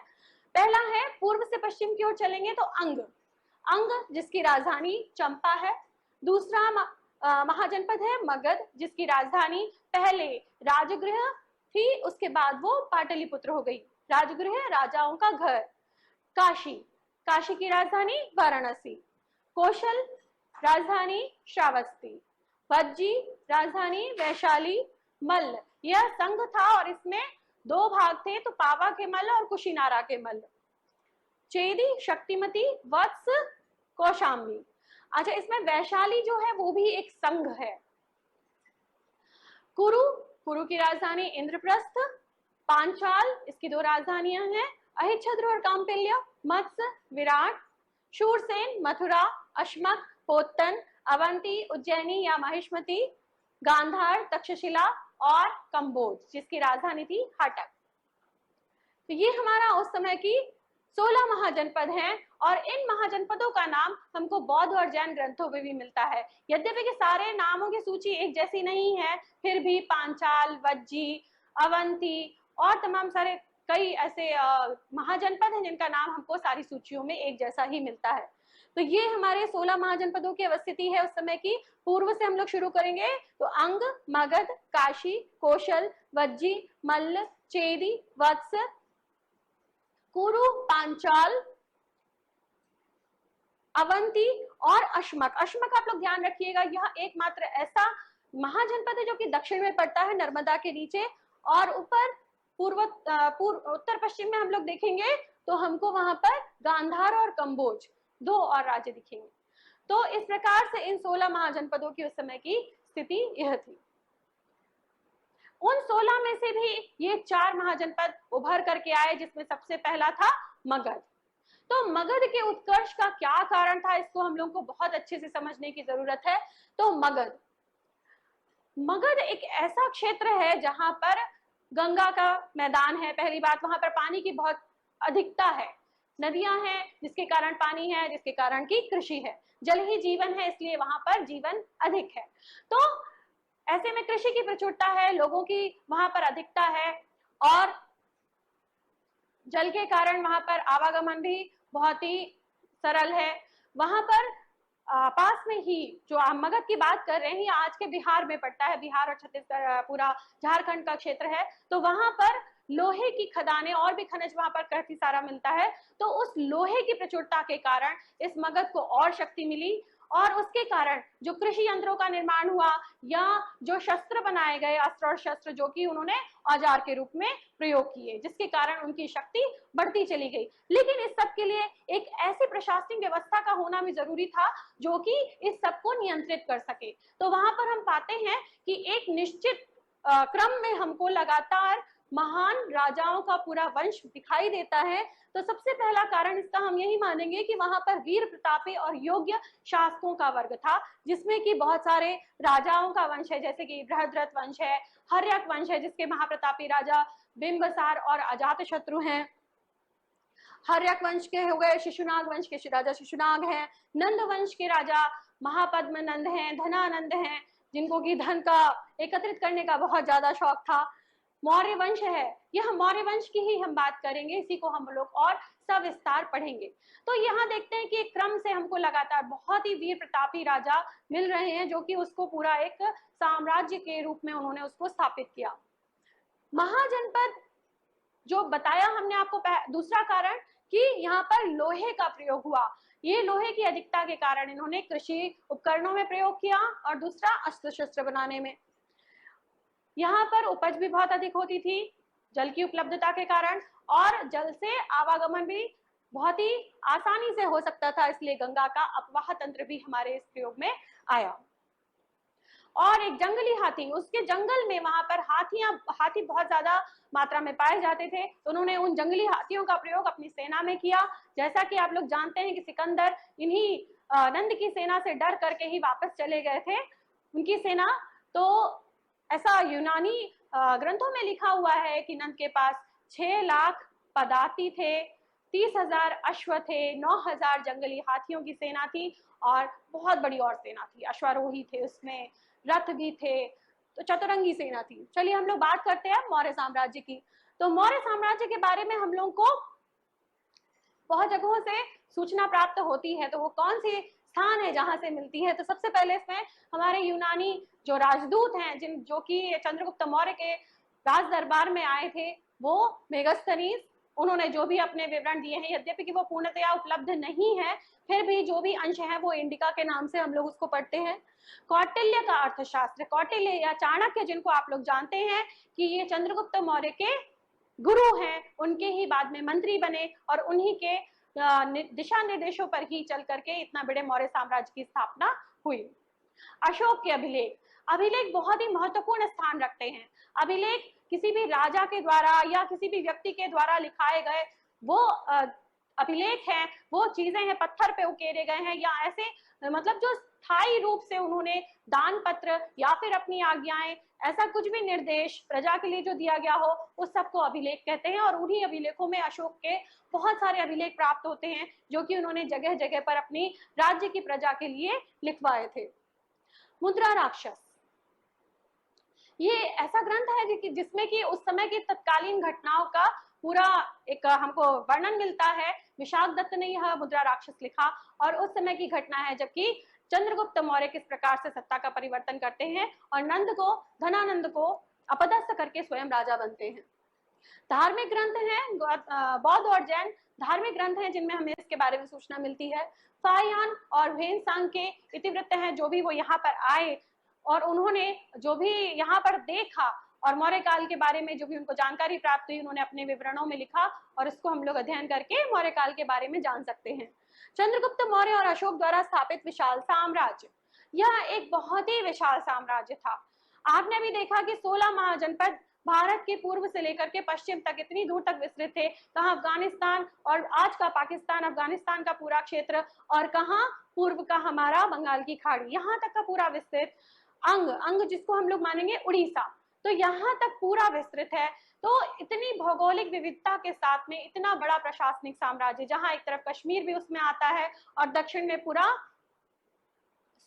पहला है, पूर्व से पश्चिम की ओर चलेंगे तो अंग, अंग जिसकी राजधानी चंपा है। दूसरा महाजनपद है मगध, जिसकी राजधानी पहले राजगृह थी, उसके बाद वो पाटलिपुत्र हो गई। राजगृह राजाओं का घर। काशी, काशी की राजधानी वाराणसी। कौशल राजधानी श्रावस्ती। वज्जी राजधानी वैशाली। मल्ल यह संघ था और इसमें दो भाग थे, तो पावा के मल्ल और कुशीनारा के मल्ल। चेदी, शक्तिमती, वत्स, कौशाम्बी। अच्छा, इसमें वैशाली जो है वो भी एक संघ है। कुरु, कुरु की राजधानी इंद्रप्रस्थ। पांचाल, इसकी दो राजधानियां हैं, अहिच्छद्र और काम्पिल्य। मत्स्य, विराट। शूरसेन, मथुरा। अश्मक, पोतन। अवंती, उज्जैनी या महिष्मती। गांधार, तक्षशिला और कंबोज, जिसकी राजधानी थी हटक। तो ये हमारा उस समय की 16 महाजनपद हैं और इन महाजनपदों का नाम हमको बौद्ध और जैन ग्रंथों में भी मिलता है। यद्यपि कि सारे नामों की सूची एक जैसी नहीं है, फिर भी पांचाल, वज्जी, अवंती और तमाम सारे कई ऐसे महाजनपद हैं जिनका नाम हमको सारी सूचियों में एक जैसा ही मिलता है। तो ये हमारे 16 महाजनपदों की अवस्थिति है उस समय की। पूर्व से हम लोग शुरू करेंगे तो अंग, मगध, काशी, कौशल, वज्जी, मल्ल, चेदी, वत्स, कुरु, पांचाल, अवंती और अश्मक। अश्मक आप लोग ध्यान रखिएगा, यह एकमात्र ऐसा महाजनपद है जो कि दक्षिण में पड़ता है नर्मदा के नीचे, और ऊपर उत्तर पश्चिम में हम लोग देखेंगे तो हमको वहां पर गांधार और कंबोज दो और राज्य दिखेंगे। तो इस प्रकार से इन 16 महाजनपदों की उस समय की स्थिति यह थी। उन 16 में से भी ये 4 महाजनपद उभर करके आए, जिसमें सबसे पहला था मगध। तो मगध के उत्कर्ष का क्या कारण था, इसको हम लोग को बहुत अच्छे से समझने की जरूरत है। तो मगध एक ऐसा क्षेत्र है जहां पर गंगा का मैदान है। पहली बात, वहां पर पानी की बहुत अधिकता है, नदियां हैं जिसके कारण पानी है, जिसके कारण की कृषि है। जल ही जीवन है, इसलिए वहां पर जीवन अधिक है। तो ऐसे में कृषि की प्रचुरता है, लोगों की वहां पर अधिकता है और जल के कारण वहां पर आवागमन भी बहुत ही सरल है। वहां पर पास में ही जो हम मगध की बात कर रहे हैं, आज के बिहार में पड़ता है, बिहार और छत्तीसगढ़ पूरा झारखंड का क्षेत्र है। तो वहां पर लोहे की खदानें और भी खनिज वहां पर काफी सारा मिलता है। तो उस लोहे की प्रचुरता के कारण इस मगध को और शक्ति मिली और उसके कारण जो कृषि यंत्रों का निर्माण हुआ या जो शस्त्र बनाए गए, अस्त्र और शस्त्र जो कि उन्होंने औजार के रूप में प्रयोग किए, जिसके कारण उनकी शक्ति बढ़ती चली गई। लेकिन इस सब के लिए एक ऐसी प्रशासनिक व्यवस्था का होना भी जरूरी था जो कि इस सब को नियंत्रित कर सके। तो वहां पर हम पाते हैं कि एक निश्चित क्रम में हमको लगातार महान राजाओं का पूरा वंश दिखाई देता है। तो सबसे पहला कारण इसका हम यही मानेंगे कि वहां पर वीर प्रतापी और योग्य शासकों का वर्ग था, जिसमें कि बहुत सारे राजाओं का वंश है, जैसे कि बृहद्रथ वंश है, हर्यक वंश है जिसके महाप्रतापी राजा बिंबसार और अजातशत्रु हैं। हर्यक वंश के हो गए शिशुनाग वंश के राजा शिशुनाग हैं। नंद वंश के राजा महापद्म नंद हैं, धनानंद हैं, जिनको कि धन का एकत्रित करने का बहुत ज्यादा शौक था। मौर्य वंश है, यह मौर्य वंश की ही हम बात करेंगे, इसी को हम लोग और सविस्तार पढ़ेंगे। तो यहाँ देखते हैं कि एक क्रम से हमको लगातार बहुत ही वीर प्रतापी राजा मिल रहे हैं जो कि उसको पूरा एक साम्राज्य के रूप में उन्होंने उसको स्थापित किया। महाजनपद जो बताया हमने आपको, दूसरा कारण कि यहाँ पर लोहे का प्रयोग हुआ। ये लोहे की अधिकता के कारण इन्होंने कृषि उपकरणों में प्रयोग किया और दूसरा अस्त्र शस्त्र बनाने में। यहाँ पर उपज भी बहुत अधिक होती थी जल की उपलब्धता के कारण, और जल से आवागमन भी बहुत ही आसानी से हो सकता था, इसलिए गंगा का अपवाह तंत्र भी हमारे इस प्रयोग में आया। और एक जंगली हाथी, उसके जंगल में वहां पर हाथी बहुत ज्यादा मात्रा में पाए जाते थे, तो उन्होंने उन जंगली हाथियों का प्रयोग अपनी सेना में किया। जैसा कि आप लोग जानते हैं कि सिकंदर इन्हीं नंद की सेना से डर करके ही वापस चले गए थे, उनकी सेना। तो ऐसा यूनानी ग्रंथों में लिखा हुआ है कि नंद के पास 6 लाख पदाती थे, 30,000 अश्व थे, 9,000 जंगली हाथियों की सेना थी और बहुत बड़ी और सेना थी, अश्वारोही थे उसमें, रथ भी थे, तो चतुरंगी सेना थी। चलिए हम लोग बात करते हैं मौर्य साम्राज्य की। तो मौर्य साम्राज्य के बारे में हम लोगों को बहुत जगहों से सूचना प्राप्त होती है, तो वो कौन सी स्थान है जहां से मिलती है? तो सबसे पहले इसमें हमारे यूनानी जो राजदूत हैं, जो कि चंद्रगुप्त मौर्य के राज दरबार में आए थे, वो मेगास्थनीज, उन्होंने जो भी अपने विवरण दिए हैं, यद्यपि कि वो पूर्णतया उपलब्ध नहीं है, फिर भी जो भी अंश है वो इंडिका के नाम से हम लोग उसको पढ़ते हैं। कौटिल्य का अर्थशास्त्र, कौटिल्य या चाणक्य जिनको आप लोग जानते हैं कि ये चंद्रगुप्त मौर्य के गुरु हैं, उनके ही बाद में मंत्री बने और उन्हीं के दिशा निर्देशों पर ही चल करके इतना बड़े मौर्य साम्राज्य की स्थापना हुई। अशोक के अभिलेख, अभिलेख बहुत ही महत्वपूर्ण स्थान रखते हैं। अभिलेख किसी भी राजा के द्वारा या किसी भी व्यक्ति के द्वारा लिखाए गए वो अभिलेख हैं, वो चीजें हैं, पत्थर पे उकेरे गए हैं या ऐसे मतलब जो स्थायी रूप से उन्होंने दान पत्र या फिर अपनी आज्ञाएं, ऐसा कुछ भी निर्देश प्रजा के लिए जो दिया गया हो, उस सबको अभिलेख कहते हैं। और उन्हीं अभिलेखों में अशोक के बहुत सारे अभिलेख प्राप्त होते हैं जो कि उन्होंने जगह जगह पर अपनी राज्य की प्रजा के लिए लिखवाए थे। मुद्रा राक्षस, ये ऐसा ग्रंथ है जिसमें कि उस समय की तत्कालीन घटनाओं का पूरा एक हमको वर्णन मिलता है। विशाख दत्त ने यह मुद्रा राक्षस लिखा और उस समय की घटना है जबकि चंद्रगुप्त मौर्य किस प्रकार से सत्ता का परिवर्तन करते हैं और धनानंद को अपदस्थ करके स्वयं राजा बनते हैं। धार्मिक ग्रंथ हैं, बौद्ध और जैन धार्मिक ग्रंथ हैं जिनमें हमें इसके बारे में सूचना मिलती है। फायान और वेनसांग के इतिवृत्त हैं, जो भी वो यहाँ पर आए और उन्होंने जो भी यहाँ पर देखा और मौर्य काल के बारे में जो भी उनको जानकारी प्राप्त हुई, उन्होंने अपने विवरणों में लिखा और इसको हम लोग अध्ययन करके मौर्य काल के बारे में जान सकते हैं। चंद्रगुप्त मौर्य और अशोक द्वारा स्थापित विशाल साम्राज्य, यह एक बहुत ही विशाल साम्राज्य था। आपने भी देखा कि 16 महाजनपद भारत के पूर्व से लेकर के पश्चिम तक इतनी दूर तक विस्तृत थे, कहाँ अफगानिस्तान और आज का पाकिस्तान, अफगानिस्तान का पूरा क्षेत्र और कहाँ पूर्व का हमारा बंगाल की खाड़ी, यहाँ तक का पूरा विस्तृत, अंग जिसको हम लोग मानेंगे उड़ीसा, तो यहाँ तक पूरा विस्तृत है। तो इतनी भौगोलिक विविधता के साथ में इतना बड़ा प्रशासनिक साम्राज्य, जहाँ एक तरफ कश्मीर भी उसमें आता है और दक्षिण में पूरा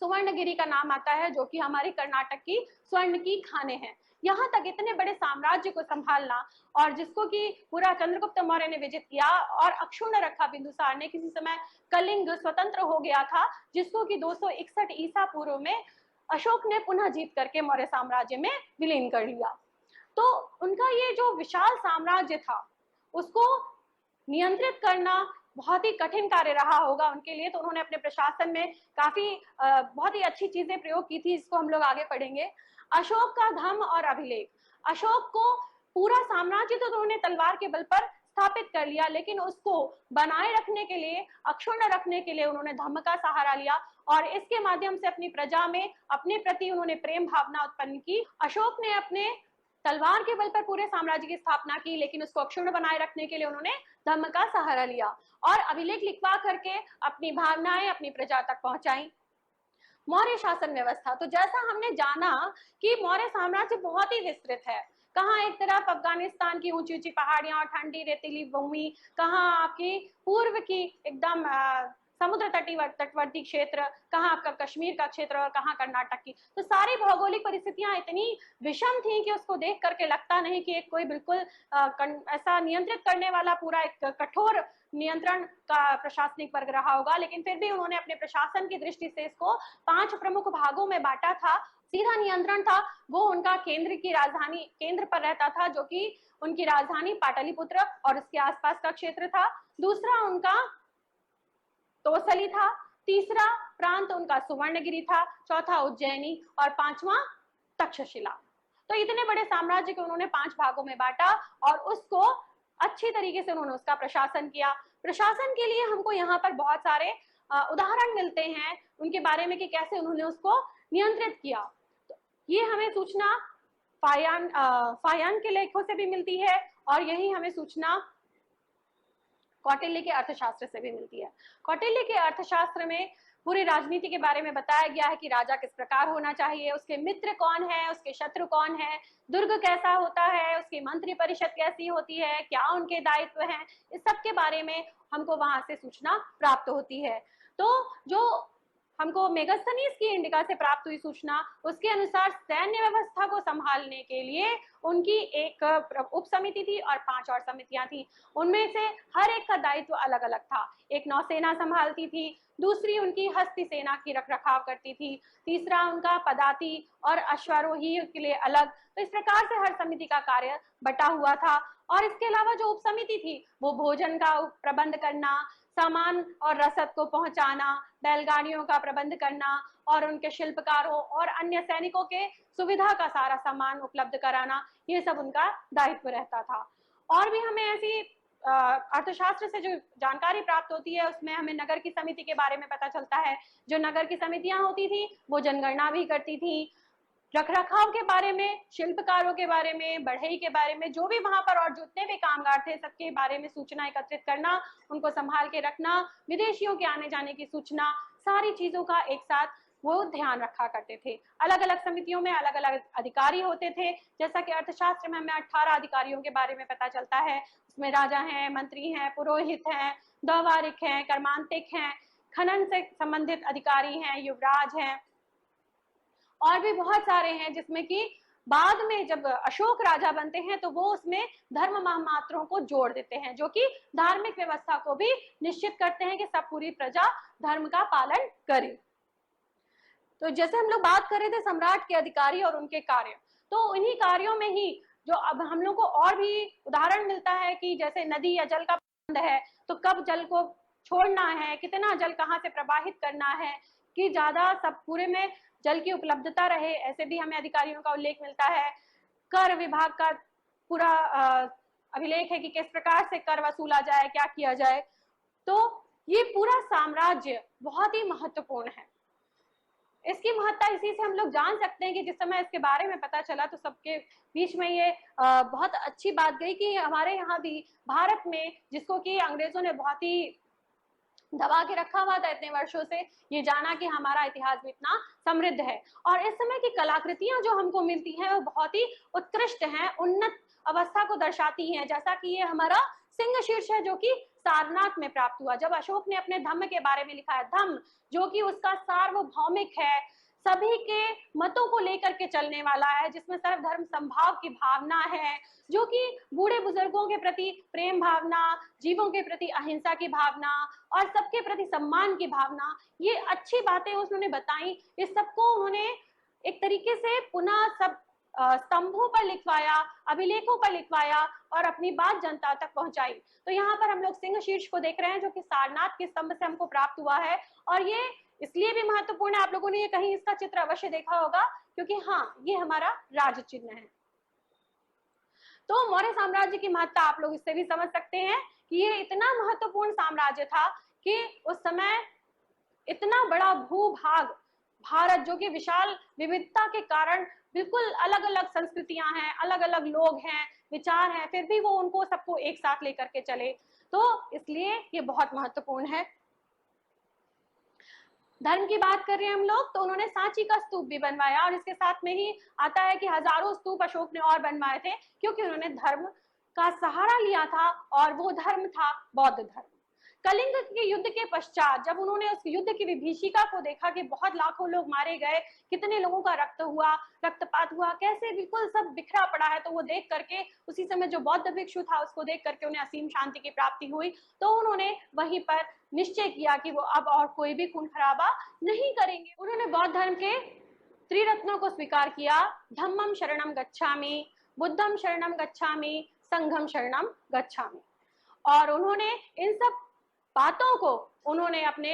सुवर्णगिरी का नाम आता है जो कि हमारी कर्नाटक की स्वर्ण की खाने हैं। यहाँ तक इतने बड़े साम्राज्य को संभालना और जिसको कि पूरा चंद्रगुप्त मौर्य ने विजित किया और अक्षुण्ण रखा बिंदुसार ने। किसी समय कलिंग स्वतंत्र हो गया था जिसको कि 261 ईसा पूर्व में अशोक ने पुनः जीत करके मौर्य साम्राज्य में विलीन कर लिया। तो उनका ये जो विशाल साम्राज्य था उसको नियंत्रित करना बहुत ही कठिन कार्य रहा होगा उनके लिए, तो उन्होंने अपने प्रशासन में काफी बहुत ही अच्छी चीजें प्रयोग की थी, इसको हम लोग आगे पढ़ेंगे। अशोक का धम्म और अभिलेख, अशोक को पूरा साम्राज्य तो उन्होंने तलवार के बल पर स्थापित कर लिया, लेकिन उसको बनाए रखने के लिए, अक्षुण्ण रखने के लिए उन्होंने धम्म का सहारा लिया और इसके माध्यम से अपनी प्रजा में अपने प्रति उन्होंने प्रेम भावना उत्पन्न की। अशोक ने अपने तलवार के बल पर पूरे साम्राज्य की स्थापना की, लेकिन उसको अक्षुण्ण बनाए रखने के लिए उन्होंने धम्म का सहारा लिया और अभिलेख लिखवा करके अपनी भावनाएं अपनी प्रजा तक पहुंचाई। मौर्य शासन व्यवस्था, तो जैसा हमने जाना कि मौर्य साम्राज्य बहुत ही विस्तृत है, कहाँ एक तरफ अफगानिस्तान की ऊंची ऊंची पहाड़ियां और ठंडी रेतीली भूमि, कहाँ आपकी पूर्व की एकदम समुद्र तटवर्ती क्षेत्र, कहाँ आपका कश्मीर का क्षेत्र और कहाँ कर्नाटक की। तो सारी भौगोलिक परिस्थितियां इतनी विषम थी कि उसको देख करके लगता नहीं कि एक कोई बिल्कुल ऐसा नियंत्रित करने वाला पूरा एक कठोर नियंत्रण का प्रशासनिक वर्ग रहा होगा, लेकिन फिर भी उन्होंने अपने प्रशासन की दृष्टि से इसको 5 प्रमुख भागों में बांटा था। सीधा नियंत्रण था वो उनका केंद्र की राजधानी केंद्र पर रहता था, जो कि उनकी राजधानी पाटलिपुत्र और उसके आसपास का क्षेत्र था। दूसरा उनका तोसली था, तीसरा प्रांत उनका सुवर्णगिरी था, चौथा उज्जैनी और पांचवा तक्षशिला। तो इतने बड़े साम्राज्य को उन्होंने 5 भागों में बांटा और उसको अच्छी तरीके से उन्होंने उसका प्रशासन किया। प्रशासन के लिए हमको यहाँ पर बहुत सारे उदाहरण मिलते हैं उनके बारे में कि कैसे उन्होंने उसको नियंत्रित किया। तो ये हमें सूचना फायान के लेखों से भी मिलती है और यही हमें सूचना कौटिल्य के अर्थशास्त्र से भी मिलती है। कौटिल्य के अर्थशास्त्र में पूरी राजनीति के बारे में बताया गया है कि राजा किस प्रकार होना चाहिए, उसके मित्र कौन है, उसके शत्रु कौन है, दुर्ग कैसा होता है, उसकी मंत्री परिषद कैसी होती है, क्या उनके दायित्व हैं, इस सब के बारे में हमको वहां से सूचना प्राप्त होती है। तो जो हमको मेगास्थनीज की इंडिका से प्राप्त हुई सूचना, उसके अनुसार सैन्य व्यवस्था को संभालने के लिए उनकी एक उप समिति थी और 5 और समितियां थी। उनमें से हर एक का दायित्व अलग अलग था। एक नौसेना संभालती थी, दूसरी उनकी हस्ती सेना की रखरखाव करती थी, तीसरा उनका पदाति और अश्वारोही के लिए अलग। तो इस प्रकार से हर समिति का कार्य बटा हुआ था। और इसके अलावा जो उप समिति थी वो भोजन का प्रबंध करना, सामान और रसद को पहुंचाना, बैलगाड़ियों का प्रबंध करना और उनके शिल्पकारों और अन्य सैनिकों के सुविधा का सारा सामान उपलब्ध कराना, ये सब उनका दायित्व रहता था। और भी हमें ऐसी अर्थशास्त्र से जो जानकारी प्राप्त होती है उसमें हमें नगर की समिति के बारे में पता चलता है। जो नगर की समितियां होती थी वो जनगणना भी करती थी, रखरखाव के बारे में, शिल्पकारों के बारे में, बढ़ई के बारे में, जो भी वहां पर और जितने भी कामगार थे सबके बारे में सूचना एकत्रित करना, उनको संभाल के रखना, विदेशियों के आने जाने की सूचना, सारी चीजों का एक साथ वो ध्यान रखा करते थे। अलग अलग समितियों में अलग अलग अधिकारी होते थे। जैसा कि अर्थशास्त्र में हमें 18 अधिकारियों के बारे में पता चलता है। उसमें राजा हैं, मंत्री हैं, पुरोहित हैं, द्वारिक हैं, कर्मांतिक हैं, खनन से संबंधित अधिकारी हैं, युवराज हैं और भी बहुत सारे हैं, जिसमें कि बाद में जब अशोक राजा बनते हैं तो वो उसमें धर्म महामात्रों को जोड़ देते हैं, जो कि धार्मिक व्यवस्था को भी निश्चित करते हैं कि सब पूरी प्रजा धर्म का पालन करे। तो जैसे हम लोग बात कर रहे थे सम्राट के अधिकारी और उनके कार्य, तो उन्हीं कार्यों में ही जो अब हम लोग को और भी उदाहरण मिलता है कि जैसे नदी या जल का प्रबंध है तो कब जल को छोड़ना है, कितना जल कहाँ से प्रवाहित करना है कि ज्यादा सब पूरे में जल की उपलब्धता रहे, ऐसे भी हमें अधिकारियों का उल्लेख मिलता है। कर विभाग का पूरा अभिलेख है कि किस प्रकार से कर वसूला जाए, क्या किया जाए। तो ये पूरा साम्राज्य बहुत ही महत्वपूर्ण है। इसकी महत्ता इसी से हम लोग जान सकते हैं कि जिस समय इसके बारे में पता चला तो सबके बीच में ये बहुत अच्छी बात गई कि हमारे यहाँ भी भारत में, जिसको कि अंग्रेजों ने बहुत ही दबा के रखा हुआ था इतने वर्षों से, ये जाना कि हमारा इतिहास भी इतना समृद्ध है। और इस समय की कलाकृतियां जो हमको मिलती हैं वो बहुत ही उत्कृष्ट हैं, उन्नत अवस्था को दर्शाती हैं। जैसा कि ये हमारा सिंह शीर्ष है जो कि सारनाथ में प्राप्त हुआ। जब अशोक ने अपने धम्म के बारे में लिखा है, धम्म जो कि उसका सार्वभौमिक है, सभी के मतों को लेकर के चलने वाला है, जिसमें सर्वधर्म संभाव की भावना है, जो कि बूढ़े बुजुर्गों के प्रति प्रेम भावना, जीवों के प्रति अहिंसा की भावना और सबके प्रति सम्मान की भावना, ये अच्छी बातें उन्होंने बताई। इस सबको उन्होंने एक तरीके से पुनः सब स्तंभों पर लिखवाया, अभिलेखों पर लिखवाया और अपनी बात जनता तक पहुंचाई। तो यहाँ पर हम लोग सिंह शीर्ष को देख रहे हैं जो कि सारनाथ के स्तंभ से हमको प्राप्त हुआ है। और ये इसलिए भी महत्वपूर्ण है, आप लोगों ने ये कहीं इसका चित्र अवश्य देखा होगा, क्योंकि हाँ, ये हमारा राज चिन्ह है। तो मौर्य साम्राज्य की महत्ता आप लोग इससे भी समझ सकते हैं कि ये इतना महत्वपूर्ण साम्राज्य था कि उस समय इतना बड़ा भूभाग भारत, जो कि विशाल विविधता के कारण बिल्कुल अलग अलग संस्कृतियां हैं, अलग अलग लोग हैं, विचार हैं, फिर भी वो उनको सबको एक साथ लेकर के चले। तो इसलिए ये बहुत महत्वपूर्ण है। धर्म की बात कर रहे हैं हम लोग, तो उन्होंने सांची का स्तूप भी बनवाया और इसके साथ में ही आता है कि हजारों स्तूप अशोक ने और बनवाए थे, क्योंकि उन्होंने धर्म का सहारा लिया था और वो धर्म था बौद्ध धर्म। कलिंग के युद्ध के पश्चात जब उन्होंने उस युद्ध की विभीषिका को देखा कि बहुत लाखों लोग मारे गए, कितने लोगों का रक्त हुआ, रक्तपात हुआ, कैसे बिल्कुल सब बिखरा पड़ा है, तो वो देख करके, उसी समय जो बौद्ध भिक्षु था उसको देख करके उन्हें असीम शांति की प्राप्ति हुई। तो उन्होंने वहीं पर निश्चय किया कि वो अब और कोई भी खून खराबा नहीं करेंगे। उन्होंने बौद्ध धर्म के त्रिरत्नों को स्वीकार किया, धम्मम शरणम गच्छामि, बुद्धम शरणम गच्छामि, संघम शरणम गच्छामि। और उन्होंने इन सब बातों को उन्होंने अपने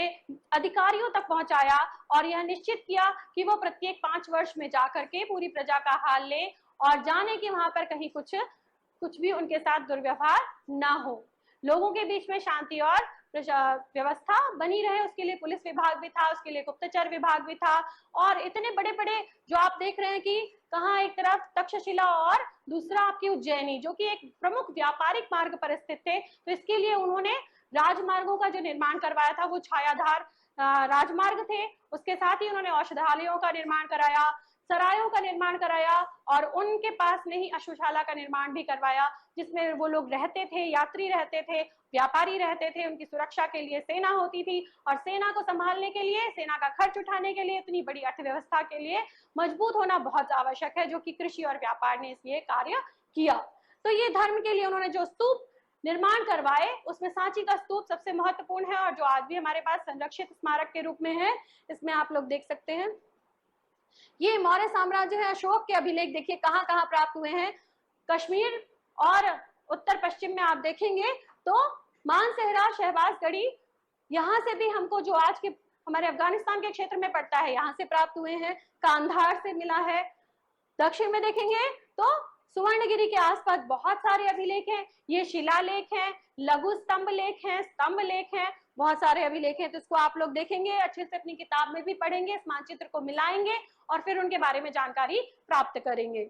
अधिकारियों तक पहुंचाया और यह निश्चित किया कि वो प्रत्येक 5 वर्ष में जाकर के पूरी प्रजा का हाल ले और जाने कि वहां पर कहीं कुछ भी उनके साथ दुर्व्यवहार ना हो, लोगों के बीच में शांति और व्यवस्था बनी रहे उसके लिए पुलिस विभाग भी था, उसके लिए गुप्तचर विभाग भी था। और इतने बड़े बड़े जो आप देख रहे हैं कि कहाँ एक तरफ तक्षशिला और दूसरा आपकी उज्जैनी, जो कि एक प्रमुख व्यापारिक मार्ग पर स्थित थे, तो इसके लिए उन्होंने राजमार्गों का जो निर्माण करवाया था वो छायाधार राजमार्ग थे। उसके साथ ही उन्होंने औषधालयों का निर्माण कराया, सरायों का निर्माण कराया और उनके पास में ही अश्वशाला का निर्माण भी करवाया, जिसमें वो लोग रहते थे, यात्री रहते थे, व्यापारी रहते थे। उनकी सुरक्षा के लिए सेना होती थी और सेना को संभालने के लिए, सेना का खर्च उठाने के लिए, इतनी बड़ी अर्थव्यवस्था के लिए मजबूत होना बहुत आवश्यक है, जो कि कृषि और व्यापार ने इसलिए कार्य किया। तो ये धर्म के लिए उन्होंने जो स्तूप निर्माण करवाए, उसमें सांची का स्तूप सबसे महत्वपूर्ण है और जो आज भी हमारे पास संरक्षित स्मारक के रूप में है। इसमें आप लोग देख सकते हैं, ये मौर्य साम्राज्य है। अशोक के अभिलेख देखिए कहाँ कहाँ प्राप्त हुए हैं। कश्मीर और उत्तर पश्चिम में आप देखेंगे तो मानसेहरा, शहबाजगढ़ी, यहाँ से भी हमको जो आज के हमारे अफगानिस्तान के क्षेत्र में पड़ता है, यहाँ से प्राप्त हुए हैं। कांधार से मिला है। दक्षिण में देखेंगे तो सुवर्णगिरी के आसपास बहुत सारे अभिलेख हैं। ये शिलालेख हैं, लघु स्तंभ लेख हैं, स्तंभ लेख हैं, बहुत सारे अभिलेख हैं। तो इसको आप लोग देखेंगे, अच्छे से अपनी किताब में भी पढ़ेंगे, इस मानचित्र को मिलाएंगे और फिर उनके बारे में जानकारी प्राप्त करेंगे।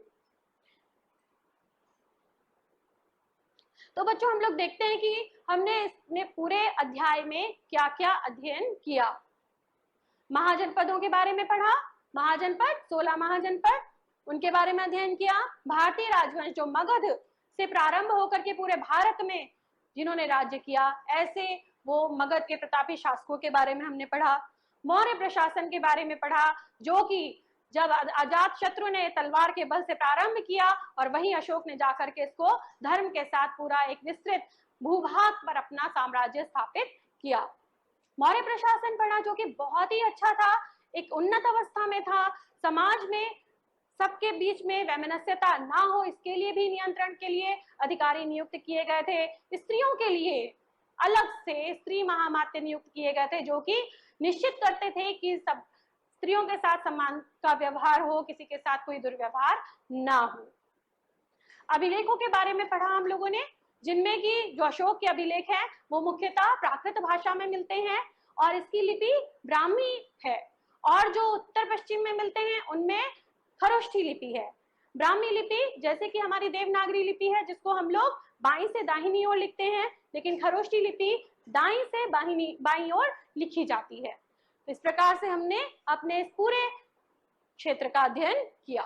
तो बच्चों, हम लोग देखते हैं कि हमने इसने पूरे अध्याय में क्या क्या अध्ययन किया। महाजनपदों के बारे में पढ़ा, महाजनपद 16 महाजनपद, उनके बारे में अध्ययन किया। भारतीय राजवंश जो मगध से प्रारंभ होकर के पूरे भारत में जिन्होंने राज्य किया, ऐसे वो मगध के प्रतापी शासकों के बारे में हमने पढ़ा। मौर्य प्रशासन के बारे में पढ़ा, जो कि जब अजात शत्रु ने तलवार के बल से प्रारंभ किया और वहीं अशोक ने जाकर के इसको धर्म के साथ पूरा एक विस्तृत भूभाग पर अपना साम्राज्य स्थापित किया। मौर्य प्रशासन पढ़ा, जो कि बहुत ही अच्छा था, एक उन्नत अवस्था में था। समाज में सबके बीच में वैमनस्यता ना हो, इसके लिए भी नियंत्रण के लिए अधिकारी नियुक्त किए गए थे। स्त्रियों के लिए अलग से स्त्री महामात्य नियुक्त किए गए थे, जो कि निश्चित करते थे कि सब स्त्रियों के साथ सम्मान का व्यवहार हो, किसी के साथ कोई दुर्व्यवहार ना हो। अभिलेखों के बारे में पढ़ा हम लोगों ने, जिनमें कि जो अशोक के अभिलेख हैं वो मुख्यतः प्राकृत भाषा में मिलते हैं और इसकी लिपि ब्राह्मी है, और जो उत्तर पश्चिम में मिलते हैं उनमें खरोष्ठी लिपि है। ब्राह्मी लिपि जैसे कि हमारी देवनागरी लिपि है, जिसको हम लोग बाईं से दाहिनी ओर लिखते हैं, लेकिन खरोष्ठी लिपि दाईं से बाईं ओर लिखी जाती है। इस प्रकार से हमने अपने इस पूरे क्षेत्र का अध्ययन किया।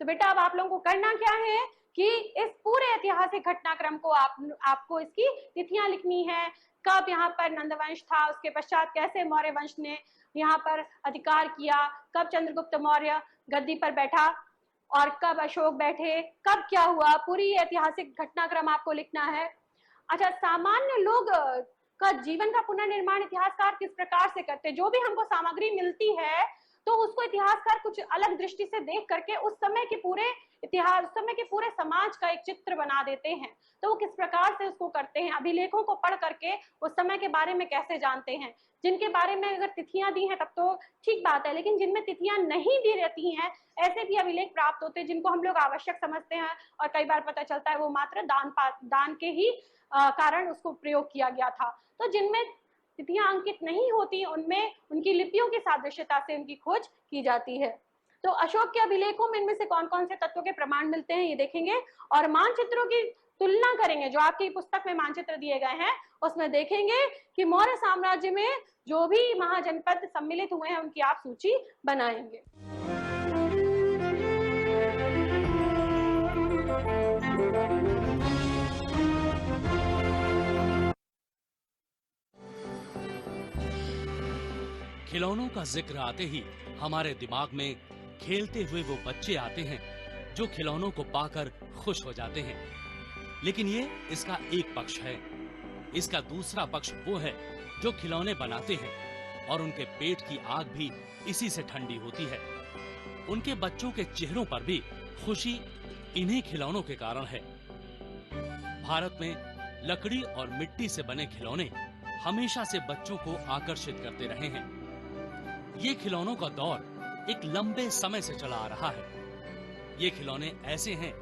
तो बेटा, अब आप लोगों को करना क्या है कि इस पूरे ऐतिहासिक घटनाक्रम को आपको इसकी तिथियां लिखनी है। कब यहाँ पर नंदवंश था, उसके पश्चात कैसे मौर्य वंश ने यहाँ पर अधिकार किया, कब चंद्रगुप्त मौर्य गद्दी पर बैठा और कब अशोक बैठे, कब क्या हुआ, पूरी ऐतिहासिक घटनाक्रम आपको लिखना है। अच्छा, सामान्य लोग का जीवन का पुनर्निर्माण इतिहासकार किस प्रकार से करते हैं। जो भी हमको सामग्री मिलती है तो उसको इतिहासकार कुछ अलग दृष्टि से देख करके उस समय के पूरे इतिहास, उस समय के पूरे समाज का एक चित्र बना देते हैं। तो वो किस प्रकार से उसको करते हैं, अभिलेखों को पढ़ करके उस समय के बारे में कैसे जानते हैं। जिनके बारे में अगर तिथियां दी हैं तब तो ठीक बात है, लेकिन जिनमें तिथियां नहीं दी रहती हैं ऐसे भी अभिलेख प्राप्त होते हैं, जिनको हम लोग आवश्यक समझते हैं और कई बार पता चलता है वो मात्र दान के ही कारण उसको प्रयोग किया गया था। तो जिनमें तिथियां अंकित नहीं होती उनमें उनकी लिपियों की सादृश्यता से उनकी खोज की जाती है। तो अशोक के अभिलेखों में इनमें से कौन कौन से तत्वों के प्रमाण मिलते हैं ये देखेंगे और मानचित्रों की तुलना करेंगे। जो आपकी पुस्तक में मानचित्र दिए गए हैं उसमें देखेंगे कि मौर्य साम्राज्य में जो भी महाजनपद सम्मिलित हुए हैं उनकी आप सूची बनाएंगे। खिलौनों का जिक्र आते ही हमारे दिमाग में खेलते हुए वो बच्चे आते हैं जो खिलौनों को पाकर खुश हो जाते हैं। लेकिन ये इसका एक पक्ष है। इसका दूसरा पक्ष वो है जो खिलौने बनाते हैं और उनके पेट की आग भी इसी से ठंडी होती है। उनके बच्चों के चेहरों पर भी खुशी इन्हीं खिलौनों के कारण है। भारत में लकड़ी और मिट्टी से बने खिलौने हमेशा से बच्चों को आकर्षित करते रहे हैं। ये खिलौनों का दौर एक लंबे समय से चला आ रहा है। ये खिलौने ऐसे हैं